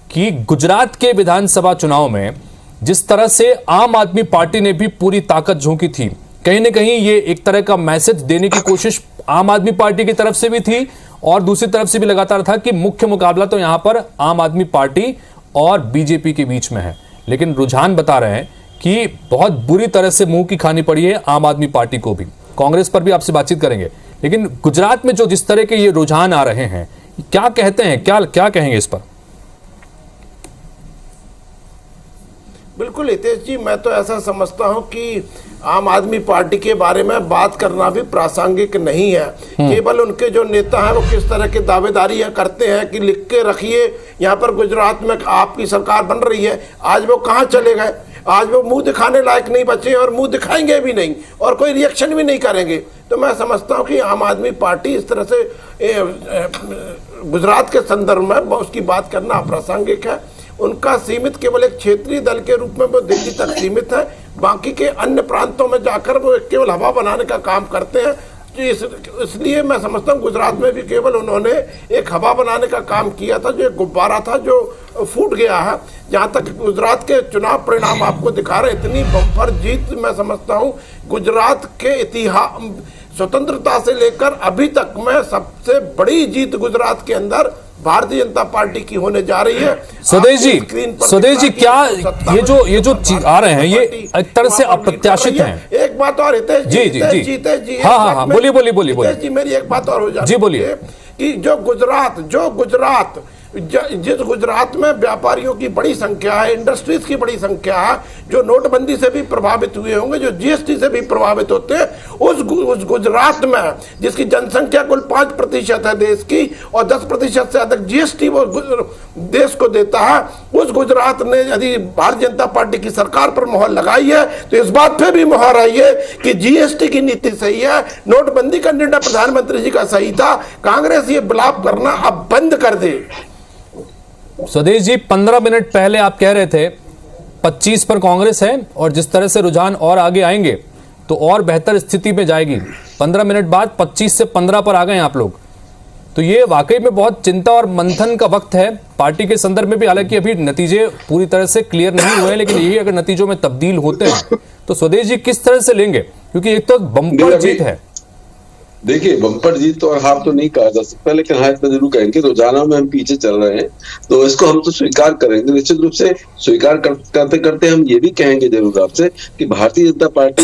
कि गुजरात के विधानसभा चुनाव में जिस तरह से आम आदमी पार्टी ने भी पूरी ताकत झोंकी थी, कहीं ना कहीं ये एक तरह का मैसेज देने की कोशिश आम आदमी पार्टी की तरफ से भी थी और दूसरी तरफ से भी लगातार था कि मुख्य मुकाबला तो यहां पर आम आदमी पार्टी और बीजेपी के बीच में है। लेकिन रुझान बता रहे हैं कि बहुत बुरी तरह से मुंह की खानी पड़ी है आम आदमी पार्टी को भी। कांग्रेस पर भी आपसे बातचीत करेंगे, लेकिन गुजरात में जो जिस तरह के ये रुझान आ रहे हैं, क्या कहते हैं, क्या कहेंगे इस पर? बिल्कुल हितेश जी, मैं तो ऐसा समझता हूं कि आम आदमी पार्टी के बारे में बात करना भी प्रासंगिक नहीं है। केवल उनके जो नेता हैं वो किस तरह की दावेदारियां करते हैं कि लिख के रखिए यहाँ पर गुजरात में आपकी सरकार बन रही है। आज वो कहाँ चले गए? आज वो मुंह दिखाने लायक नहीं बचे और मुंह दिखाएंगे भी नहीं और कोई रिएक्शन भी नहीं करेंगे। तो मैं समझता हूँ कि आम आदमी पार्टी इस तरह से गुजरात के संदर्भ में उसकी बात करना अप्रासंगिक है। उनका सीमित केवल एक क्षेत्रीय दल के रूप में वो दिल्ली तक सीमित है, बाकी के अन्य प्रांतों में जाकर वो केवल हवा बनाने का काम करते हैं। इसलिए मैं समझता हूँ गुजरात में भी केवल उन्होंने एक हवा बनाने का काम किया था, जो एक गुब्बारा था जो फूट गया है। जहाँ तक गुजरात के चुनाव परिणाम आपको दिखा रहे, इतनी बम्पर जीत मैं समझता हूँ गुजरात के इतिहास, स्वतंत्रता से लेकर अभी तक में सबसे बड़ी जीत गुजरात के अंदर भारतीय जनता पार्टी की होने जा रही है। स्वदेश जी, क्या ये जो आ रहे हैं ये एक तरह से अप्रत्याशित हैं? एक बात और हितेश जी, हाँ, बोलिए जी, मेरी एक बात और हो जाती जी, बोलिए कि जिस गुजरात में व्यापारियों की बड़ी संख्या है, इंडस्ट्रीज की बड़ी संख्या है, जो नोटबंदी से भी प्रभावित हुए होंगे, जो जीएसटी से भी प्रभावित होते हैं, उस गुजरात में जिसकी जनसंख्या कुल 5% है देश की और 10% से अधिक जीएसटी वो देश को देता है, उस गुजरात ने यदि भारतीय जनता पार्टी की सरकार पर मोहर लगाई है तो इस बात पे भी मोहर आई है कि जीएसटी की नीति सही है, नोटबंदी का निर्णय प्रधानमंत्री जी का सही था। कांग्रेस ये बिलाप करना अब बंद कर दे। स्वदेश जी, 15 मिनट पहले आप कह रहे थे 25 पर कांग्रेस है और जिस तरह से रुझान और आगे आएंगे तो और बेहतर स्थिति में जाएगी। 15 मिनट बाद 25 से 15 पर आ गए आप लोग, तो ये वाकई में बहुत चिंता और मंथन का वक्त है पार्टी के संदर्भ में भी। हालांकि अभी नतीजे पूरी तरह से क्लियर नहीं हुए हैं, लेकिन यही अगर नतीजों में तब्दील होते हैं तो स्वदेश जी किस तरह से लेंगे? क्योंकि एक तो बम्पर जीत है। देखिए, बम्पर जीत तो और हार तो नहीं कहा जा सकता, लेकिन हाँ इतना जरूर कहेंगे रोजाना में हम पीछे चल रहे हैं, तो इसको हम तो स्वीकार करेंगे। निश्चित रूप से स्वीकार करते करते हम ये भी कहेंगे जरूर आपसे कि भारतीय जनता पार्टी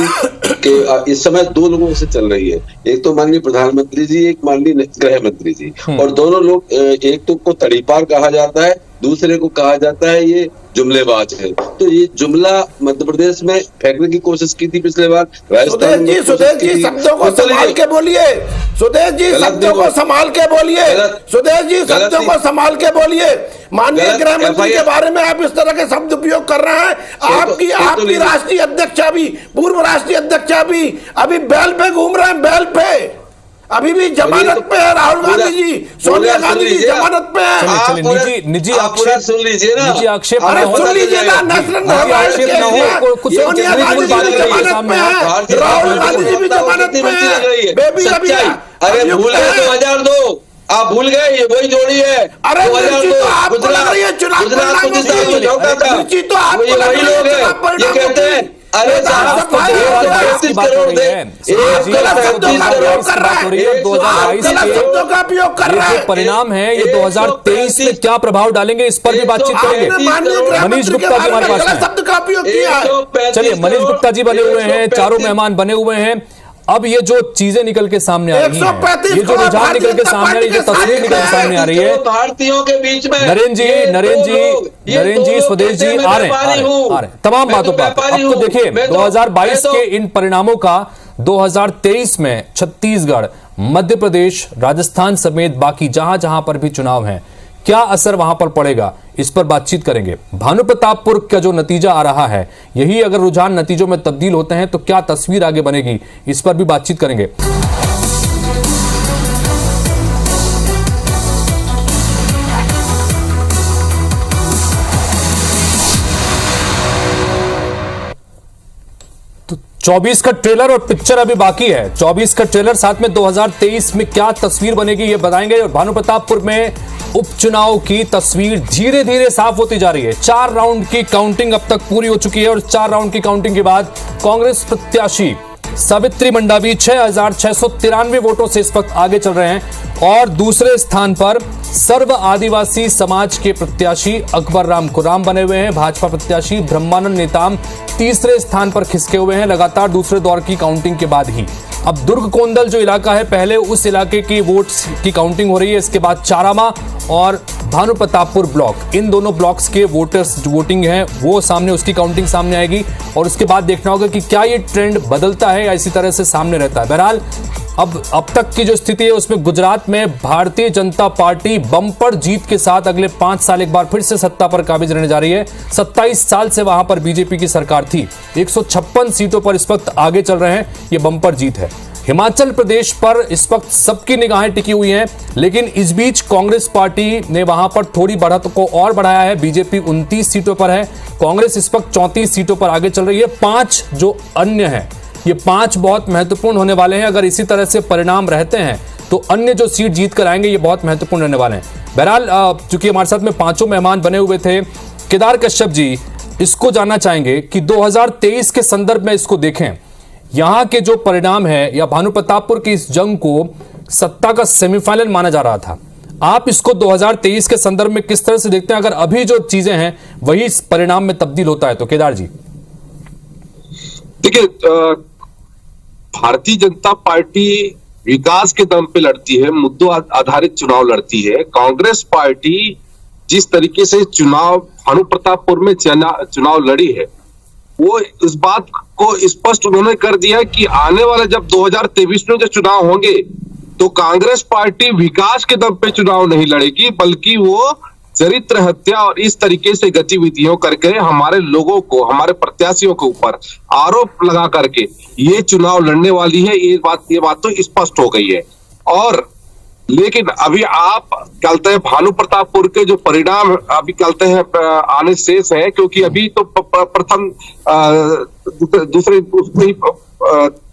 के इस समय 2 लोगों से चल रही है। एक तो माननीय प्रधानमंत्री जी, एक माननीय गृह मंत्री जी, और दोनों लोग, एक तो को तड़ीपार कहा जाता है, दूसरे को कहा जाता है ये जुमलेबाज है। तो ये जुमला मध्य प्रदेश में फेंकने की कोशिश की थी पिछले बार, राजस्थान में। सुदेश जी शब्दों को संभाल के बोलिए, सुदेश जी शब्दों को संभाल के बोलिए, सुदेश जी शब्दों को संभाल के बोलिए। माननीय गृह मंत्री के बारे में आप इस तरह के शब्द उपयोग कर रहे हैं। आपकी राष्ट्रीय अध्यक्षा भी, पूर्व राष्ट्रीय अध्यक्षा भी अभी बैल पे घूम रहे हैं, बैल पे अभी भी जमानत पे है। राहुल गांधी जी, सोनिया गांधी जी जमानत पे है। निजी आक्षेप सुन लीजिए ना, निजी आक्षेप अरे सुन लीजिए ना, सोनिया गांधी जी भी जमानत पे है, राहुल गांधी जी भी जमानत पे है। बेबी अभी अरे भूल गए 2002, आप भूल गए, ये वही जोड़ी है। अरे गुजरात तो ये वही लोग है, ये कहते हैं अरे परिणाम है ये 2023 में क्या प्रभाव डालेंगे, इस पर भी बातचीत करेंगे। मनीष गुप्ता जी हमारे पास हैं। चलिए, मनीष गुप्ता जी बने हुए हैं, चारों मेहमान बने हुए हैं। अब ये जो चीजें निकल के सामने आ रही हैं, ये जो रुझान निकल के सामने आ रही है, जो तस्वीर निकल के सामने आ रही है, भारतीयों के बीच में नरेंद्र जी, स्वदेश जी आ रहे हैं तमाम बातों पर। अब तो देखिए 2022 के इन परिणामों का 2023 में छत्तीसगढ़, मध्य प्रदेश, राजस्थान समेत बाकी जहां जहां पर भी चुनाव हैं, क्या असर वहां पर पड़ेगा, इस पर बातचीत करेंगे। भानुप्रतापपुर का जो नतीजा आ रहा है, यही अगर रुझान नतीजों में तब्दील होते हैं तो क्या तस्वीर आगे बनेगी, इस पर भी बातचीत करेंगे। तो 24 का ट्रेलर और पिक्चर अभी बाकी है। 24 का ट्रेलर, साथ में 2023 में क्या तस्वीर बनेगी ये बताएंगे। और भानुप्रतापपुर में उपचुनाव की तस्वीर धीरे धीरे साफ होती जा रही है। 4 राउंड की काउंटिंग अब तक पूरी हो चुकी है और 4 राउंड की काउंटिंग के बाद कांग्रेस प्रत्याशी सावित्री मंडावी 6,693 वोटों से इस वक्त आगे चल रहे हैं और दूसरे स्थान पर सर्व आदिवासी समाज के प्रत्याशी अकबर राम कुराम बने हुए हैं। भाजपा प्रत्याशी ब्रह्मानंद नेताम तीसरे स्थान पर खिसके हुए हैं, लगातार दूसरे दौर की काउंटिंग के बाद ही। अब दुर्ग कोंदल जो इलाका है, पहले उस इलाके की वोट्स की काउंटिंग हो रही है, इसके बाद चारामा और भानु प्रतापपुर ब्लॉक, इन दोनों ब्लॉक्स के वोटर्स जो वोटिंग है वो सामने, उसकी काउंटिंग सामने आएगी और उसके बाद देखना होगा कि क्या ये ट्रेंड बदलता है या इसी तरह से सामने रहता है। बहरहाल अब तक की जो स्थिति है उसमें गुजरात में भारतीय जनता पार्टी बम्पर जीत के साथ अगले 5 साल एक बार फिर से सत्ता पर काबिज रहने जा रही है। 27 साल से वहां पर बीजेपी की सरकार थी। 156 सीटों पर इस वक्त आगे चल रहे हैं, ये बम्पर जीत है। हिमाचल प्रदेश पर इस वक्त सबकी निगाहें टिकी हुई हैं, लेकिन इस बीच कांग्रेस पार्टी ने वहां पर थोड़ी बढ़त को और बढ़ाया है। बीजेपी 29 सीटों पर है, कांग्रेस इस वक्त 34 सीटों पर आगे चल रही है। 5 जो अन्य हैं, ये 5 बहुत महत्वपूर्ण होने वाले हैं। अगर इसी तरह से परिणाम रहते हैं तो अन्य जो सीट जीत कर आएंगे ये बहुत महत्वपूर्ण रहने वाले हैं। बहरहाल चूंकि हमारे साथ में 5 मेहमान बने हुए थे, केदार कश्यप जी, इसको जानना चाहेंगे कि 2023 के संदर्भ में इसको देखें, यहां के जो परिणाम है या भानु प्रतापपुर की इस जंग को सत्ता का सेमीफाइनल माना जा रहा था, आप इसको 2023 के संदर्भ में किस तरह से देखते हैं? अगर अभी जो चीजें हैं वही इस परिणाम में तब्दील होता है तो केदार जी। देखिए, भारतीय जनता पार्टी विकास के दम पे लड़ती है, मुद्दों आधारित चुनाव लड़ती है। कांग्रेस पार्टी जिस तरीके से चुनाव भानु प्रतापपुर में चुनाव लड़ी है, वो इस बात को स्पष्ट उन्होंने कर दिया कि आने वाले जब 2023 में जो चुनाव होंगे तो कांग्रेस पार्टी विकास के दम पे चुनाव नहीं लड़ेगी, बल्कि वो चरित्र हत्या और इस तरीके से गतिविधियों करके हमारे लोगों को, हमारे प्रत्याशियों के ऊपर आरोप लगा करके ये चुनाव लड़ने वाली है। ये बात तो स्पष्ट हो गई है। और लेकिन अभी आप कहते हैं भानु प्रतापपुर के जो परिणाम अभी कहते हैं आने शेष है, क्योंकि अभी तो प्रथम दूसरे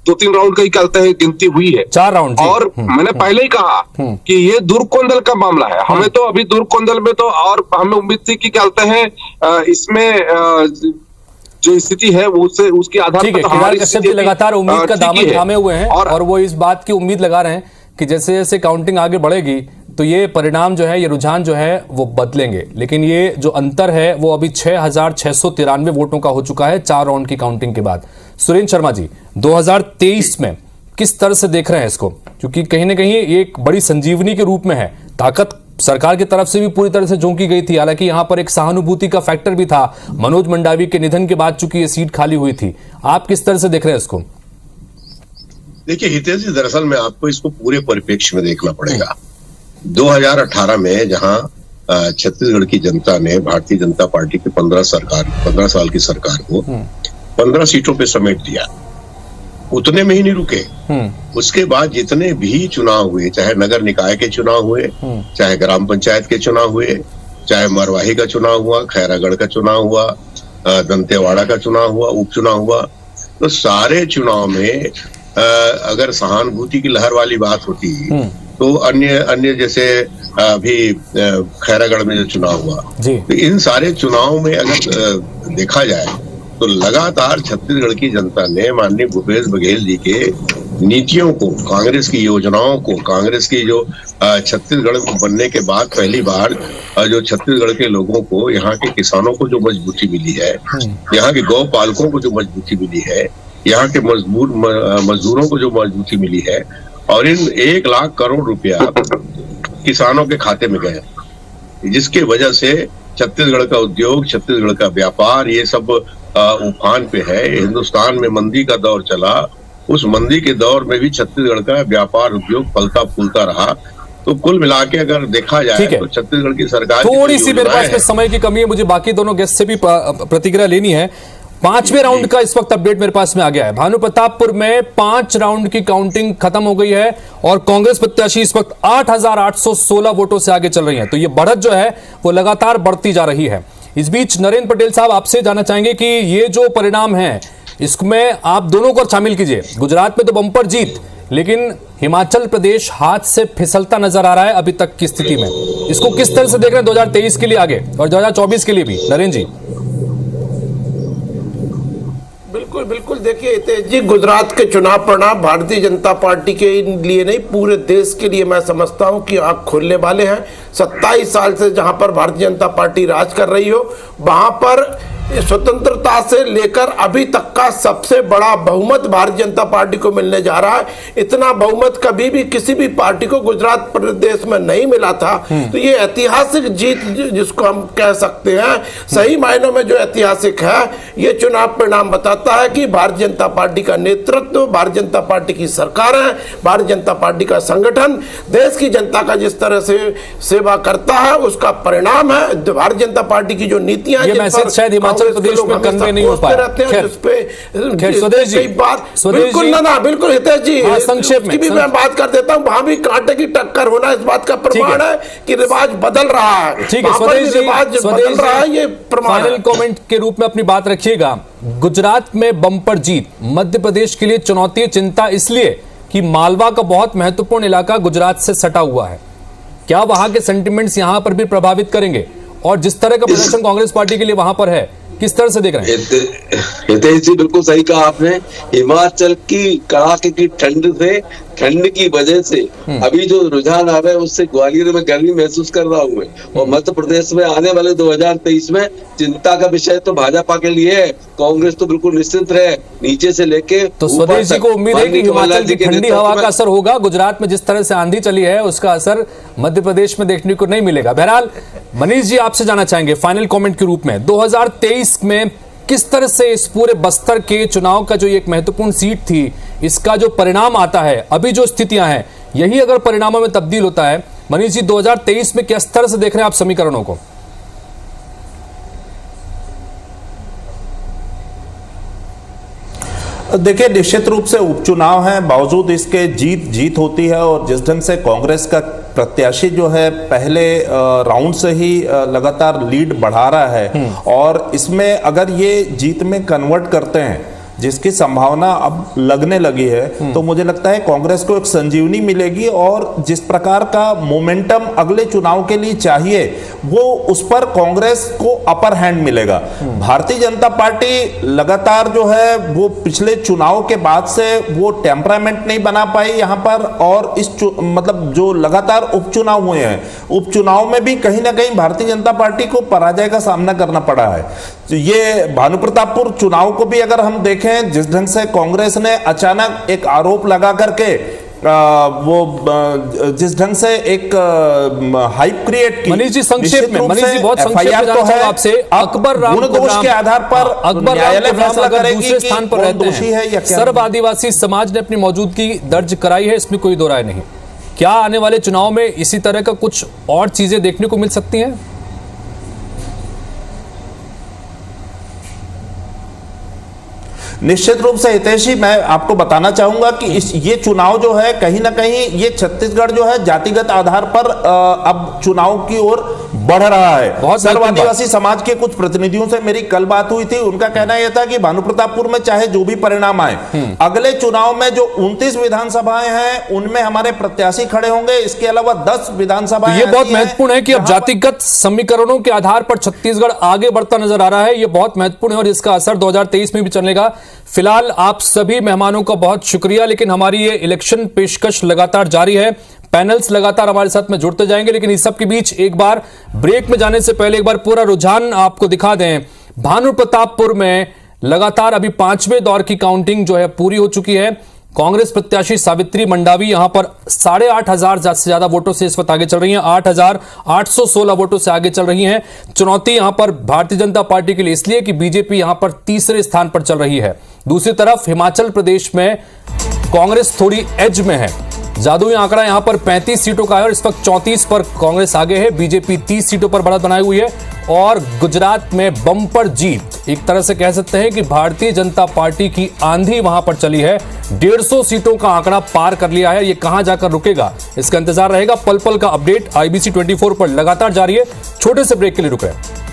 2-3 राउंड का ही कहते हैं गिनती हुई है, 4 राउंड। और मैंने पहले ही कहा कि ये दूरकोंदल का मामला है। हमें तो अभी दूरकोंदल में तो और हमें उम्मीद थी कि कहते हैं इसमें जो स्थिति है उसके आधार पर केदार कश्यप जी लगातार उम्मीद का दामन थामे हुए हैं और वो इस बात की उम्मीद लगा रहे हैं कि जैसे जैसे काउंटिंग आगे बढ़ेगी तो ये परिणाम जो है, ये रुझान जो है वो बदलेंगे। लेकिन ये जो अंतर है वो अभी 6,693 वोटों का हो चुका है 4 राउंड की काउंटिंग के बाद। सुरेंद्र शर्मा जी, 2023 में किस तरह से देख रहे हैं इसको? क्योंकि कहीं ना कहीं ये एक बड़ी संजीवनी के रूप में है, ताकत सरकार की तरफ से भी पूरी तरह से झोंकी गई थी। हालांकि यहां पर एक सहानुभूति का फैक्टर भी था, मनोज मंडावी के निधन के बाद चूंकि ये सीट खाली हुई थी। आप किस तरह से देख रहे हैं इसको? देखिए हितेश जी, दरअसल में आपको इसको पूरे परिप्रेक्ष्य में देखना पड़ेगा। 2018 में जहां छत्तीसगढ़ की जनता ने भारतीय जनता पार्टी की 15 साल की सरकार को 15 सीटों पे समेट दिया, उतने में ही नहीं रुके। उसके बाद जितने भी चुनाव हुए, चाहे नगर निकाय के चुनाव हुए, चाहे ग्राम पंचायत के चुनाव हुए, चाहे मरवाही का चुनाव हुआ, खैरागढ़ का चुनाव हुआ, दंतेवाड़ा का चुनाव हुआ, उपचुनाव हुआ, तो सारे चुनाव में अगर सहानुभूति की लहर वाली बात होती तो अन्य जैसे अभी खैरागढ़ में जो चुनाव हुआ, तो इन सारे चुनाव में अगर देखा जाए तो लगातार छत्तीसगढ़ की जनता ने माननीय भूपेश बघेल जी के नीतियों को, कांग्रेस की योजनाओं को, कांग्रेस की जो छत्तीसगढ़ बनने के बाद पहली बार जो छत्तीसगढ़ के लोगों को, यहाँ के किसानों को जो मजबूती मिली है, यहाँ के गौ पालकों को जो मजबूती मिली है, यहाँ के मजदूरों को जो मजबूती मिली है, और इन 1 लाख करोड़ रुपया किसानों के खाते में गए, जिसके वजह से छत्तीसगढ़ का उद्योग, छत्तीसगढ़ का व्यापार, ये सब उफान पे है। हिंदुस्तान में मंदी का दौर चला, उस मंदी के दौर में भी छत्तीसगढ़ का व्यापार उद्योग फलता फूलता रहा। तो कुल मिला के अगर देखा जाए तो छत्तीसगढ़ की सरकार, थोड़ी सी मेरे पास समय की कमी है, मुझे बाकी दोनों गेस्ट से भी प्रतिक्रिया लेनी है। 5वें राउंड का इस वक्त अपडेट मेरे पास में आ गया है। भानु प्रतापपुर में 5 राउंड की काउंटिंग खत्म हो गई है और कांग्रेस प्रत्याशी इस वक्त 8,816 वोटों से आगे चल रही है। तो ये बढ़त जो है वो लगातार बढ़ती जा रही है। इस बीच नरेंद्र पटेल साहब, आपसे जानना चाहेंगे कि ये जो परिणाम है इसमें आप दोनों को शामिल कीजिए। गुजरात में तो बंपर जीत, लेकिन हिमाचल प्रदेश हाथ से फिसलता नजर आ रहा है अभी तक की स्थिति में। इसको किस तरह से देख रहे हैं 2023 के लिए आगे और 2024 के लिए भी? नरेंद्र जी। बिल्कुल देखिए हितेश जी, गुजरात के चुनाव परिणाम भारतीय जनता पार्टी के लिए नहीं, पूरे देश के लिए मैं समझता हूं कि आंख खोलने वाले हैं। 27 साल से जहां पर भारतीय जनता पार्टी राज कर रही हो, वहां पर स्वतंत्रता से लेकर अभी तक का सबसे बड़ा बहुमत भारतीय जनता पार्टी को मिलने जा रहा है। इतना बहुमत कभी भी किसी भी पार्टी को गुजरात प्रदेश में नहीं मिला था। तो ये ऐतिहासिक जीत जिसको हम कह सकते हैं, सही मायनों में जो ऐतिहासिक है, ये चुनाव परिणाम बताता है कि भारतीय जनता पार्टी का नेतृत्व, भारतीय जनता पार्टी की सरकार है, भारतीय जनता पार्टी का संगठन देश की जनता का जिस तरह से सेवा करता है उसका परिणाम है। भारतीय जनता पार्टी की जो नीतियां, ये मैसेज शायद हिमाचल प्रदेश में कन्वे नहीं हो पाया। खैर स्वदेश जी, बिल्कुल ना बिल्कुल हितेश जी, संक्षेप में भी मैं बात कर देता हूँ। वहां भी कांटे की टक्कर होना इस बात का प्रमाण है कि रिवाज बदल रहा है। ठीक है स्वदेश जी, बदल रहा है, ये प्रमाण। फाइनल कमेंट के रूप में अपनी बात रखिएगा। गुजरात में बम्पर जीत मध्य प्रदेश के लिए चुनौती, चिंता इसलिए कि मालवा का बहुत महत्वपूर्ण इलाका गुजरात से सटा हुआ है। क्या वहां के सेंटिमेंट्स यहां पर भी प्रभावित करेंगे? और जिस तरह का प्रदर्शन कांग्रेस पार्टी के लिए वहां पर है, किस तरह से देख रहे हैं? हितेश जी बिल्कुल सही कहा आपने। हिमाचल की कड़ाके की ठंड से, ठंड की वजह से अभी जो रुझान आ रहा है उससे ग्वालियर में गर्मी महसूस कर रहा हूँ मैं। और मध्य प्रदेश में आने वाले 2023 में चिंता का विषय तो भाजपा के लिए है। कांग्रेस तो बिल्कुल निश्चित रहे, नीचे से लेके तो स्वदेश जी को उम्मीद है कि हिमाचल की ठंडी हवा का असर होगा। गुजरात में जिस तरह से आंधी चली है उसका असर मध्य प्रदेश में देखने को नहीं मिलेगा। बहरहाल मनीष जी आपसे जाना चाहेंगे फाइनल कमेंट के रूप में, 2023 में किस तरह से इस पूरे बस्तर के चुनाव का जो एक महत्वपूर्ण सीट थी, इसका जो परिणाम आता है, अभी जो स्थितियां हैं, यही अगर परिणामों में तब्दील होता है, मनीष जी 2023 में किस तरह से देख रहे हैं आप समीकरणों को? देखिए निश्चित रूप से उपचुनाव है, बावजूद इसके जीत होती है। और जिस ढंग से कांग्रेस का प्रत्याशी जो है पहले राउंड से ही लगातार लीड बढ़ा रहा है, और इसमें अगर ये जीत में कन्वर्ट करते हैं, जिसकी संभावना अब लगने लगी है, तो मुझे लगता है कांग्रेस को एक संजीवनी मिलेगी। और जिस प्रकार का मोमेंटम अगले चुनाव के लिए चाहिए, वो उस पर कांग्रेस को अपर हैंड मिलेगा। भारतीय जनता पार्टी लगातार जो है वो पिछले चुनाव के बाद से वो टेम्परामेंट नहीं बना पाई यहाँ पर। और इस मतलब जो लगातार उपचुनाव हुए हैं, उपचुनाव में भी कहीं ना कहीं भारतीय जनता पार्टी को पराजय का सामना करना पड़ा है। तो ये भानुप्रतापपुर चुनाव को भी अगर हम देखें, जिस ढंग से कांग्रेस ने अचानक एक आरोप लगा करके जिस ढंग से एक हाइप क्रिएट की। मनीष जी संक्षेप में, मनीष जी बहुत संक्षेप में जानना चाहूंगा आपसे, अकबर राम दोष के आधार पर अकबर राम अगर दूसरे स्थान पर रहते हैं, सर्व आदिवासी समाज ने अपनी मौजूदगी दर्ज कराई है, इसमें कोई दो राय नहीं। क्या आने वाले चुनाव में इसी तरह का कुछ और चीजें देखने को मिल सकती हैं? निश्चित रूप से हितेश जी, मैं आपको बताना चाहूंगा कि ये चुनाव जो है कहीं ना कहीं ये छत्तीसगढ़ जो है जातिगत आधार पर अब चुनाव की ओर बढ़ रहा है। सर्व आदिवासी समाज के कुछ प्रतिनिधियों से मेरी कल बात हुई थी, उनका कहना यह था कि भानुप्रतापपुर में चाहे जो भी परिणाम आए, अगले चुनाव में जो 29 विधानसभाएं हैं उनमें हमारे प्रत्याशी खड़े होंगे। इसके अलावा 10 विधानसभाएं। ये बहुत महत्वपूर्ण है कि अब जातिगत समीकरणों के आधार पर छत्तीसगढ़ आगे बढ़ता नजर आ रहा है। ये बहुत महत्वपूर्ण है और इसका असर 2023 में भी चलेगा। फिलहाल आप सभी मेहमानों का बहुत शुक्रिया, लेकिन हमारी ये इलेक्शन पेशकश लगातार जारी है। पैनल्स लगातार हमारे साथ में जुड़ते जाएंगे, लेकिन इस सब के बीच एक बार ब्रेक में जाने से पहले एक बार पूरा रुझान आपको दिखा दें। भानुप्रतापपुर में लगातार अभी 5वें दौर की काउंटिंग जो है पूरी हो चुकी है। कांग्रेस प्रत्याशी सावित्री मंडावी यहां पर 8,500 से ज्यादा वोटों से इस वक्त आगे चल रही हैं, 8,816 वोटों से आगे चल रही हैं। चुनौती यहां पर भारतीय जनता पार्टी के लिए इसलिए कि बीजेपी यहां पर तीसरे स्थान पर चल रही है। दूसरी तरफ हिमाचल प्रदेश में कांग्रेस थोड़ी एज में है। जादुई आंकड़ा यहां पर 35 सीटों का है और इस वक्त 34 पर कांग्रेस आगे है। बीजेपी 30 सीटों पर बढ़त बनाई हुई है। और गुजरात में बम्पर जीत, एक तरह से कह सकते हैं कि भारतीय जनता पार्टी की आंधी वहां पर चली है। 150 सीटों का आंकड़ा पार कर लिया है। ये कहां जाकर रुकेगा, इसका इंतजार रहेगा। पल पल का अपडेट IBC 24 पर लगातार जारी है। छोटे से ब्रेक के लिए रुक रहे हैं।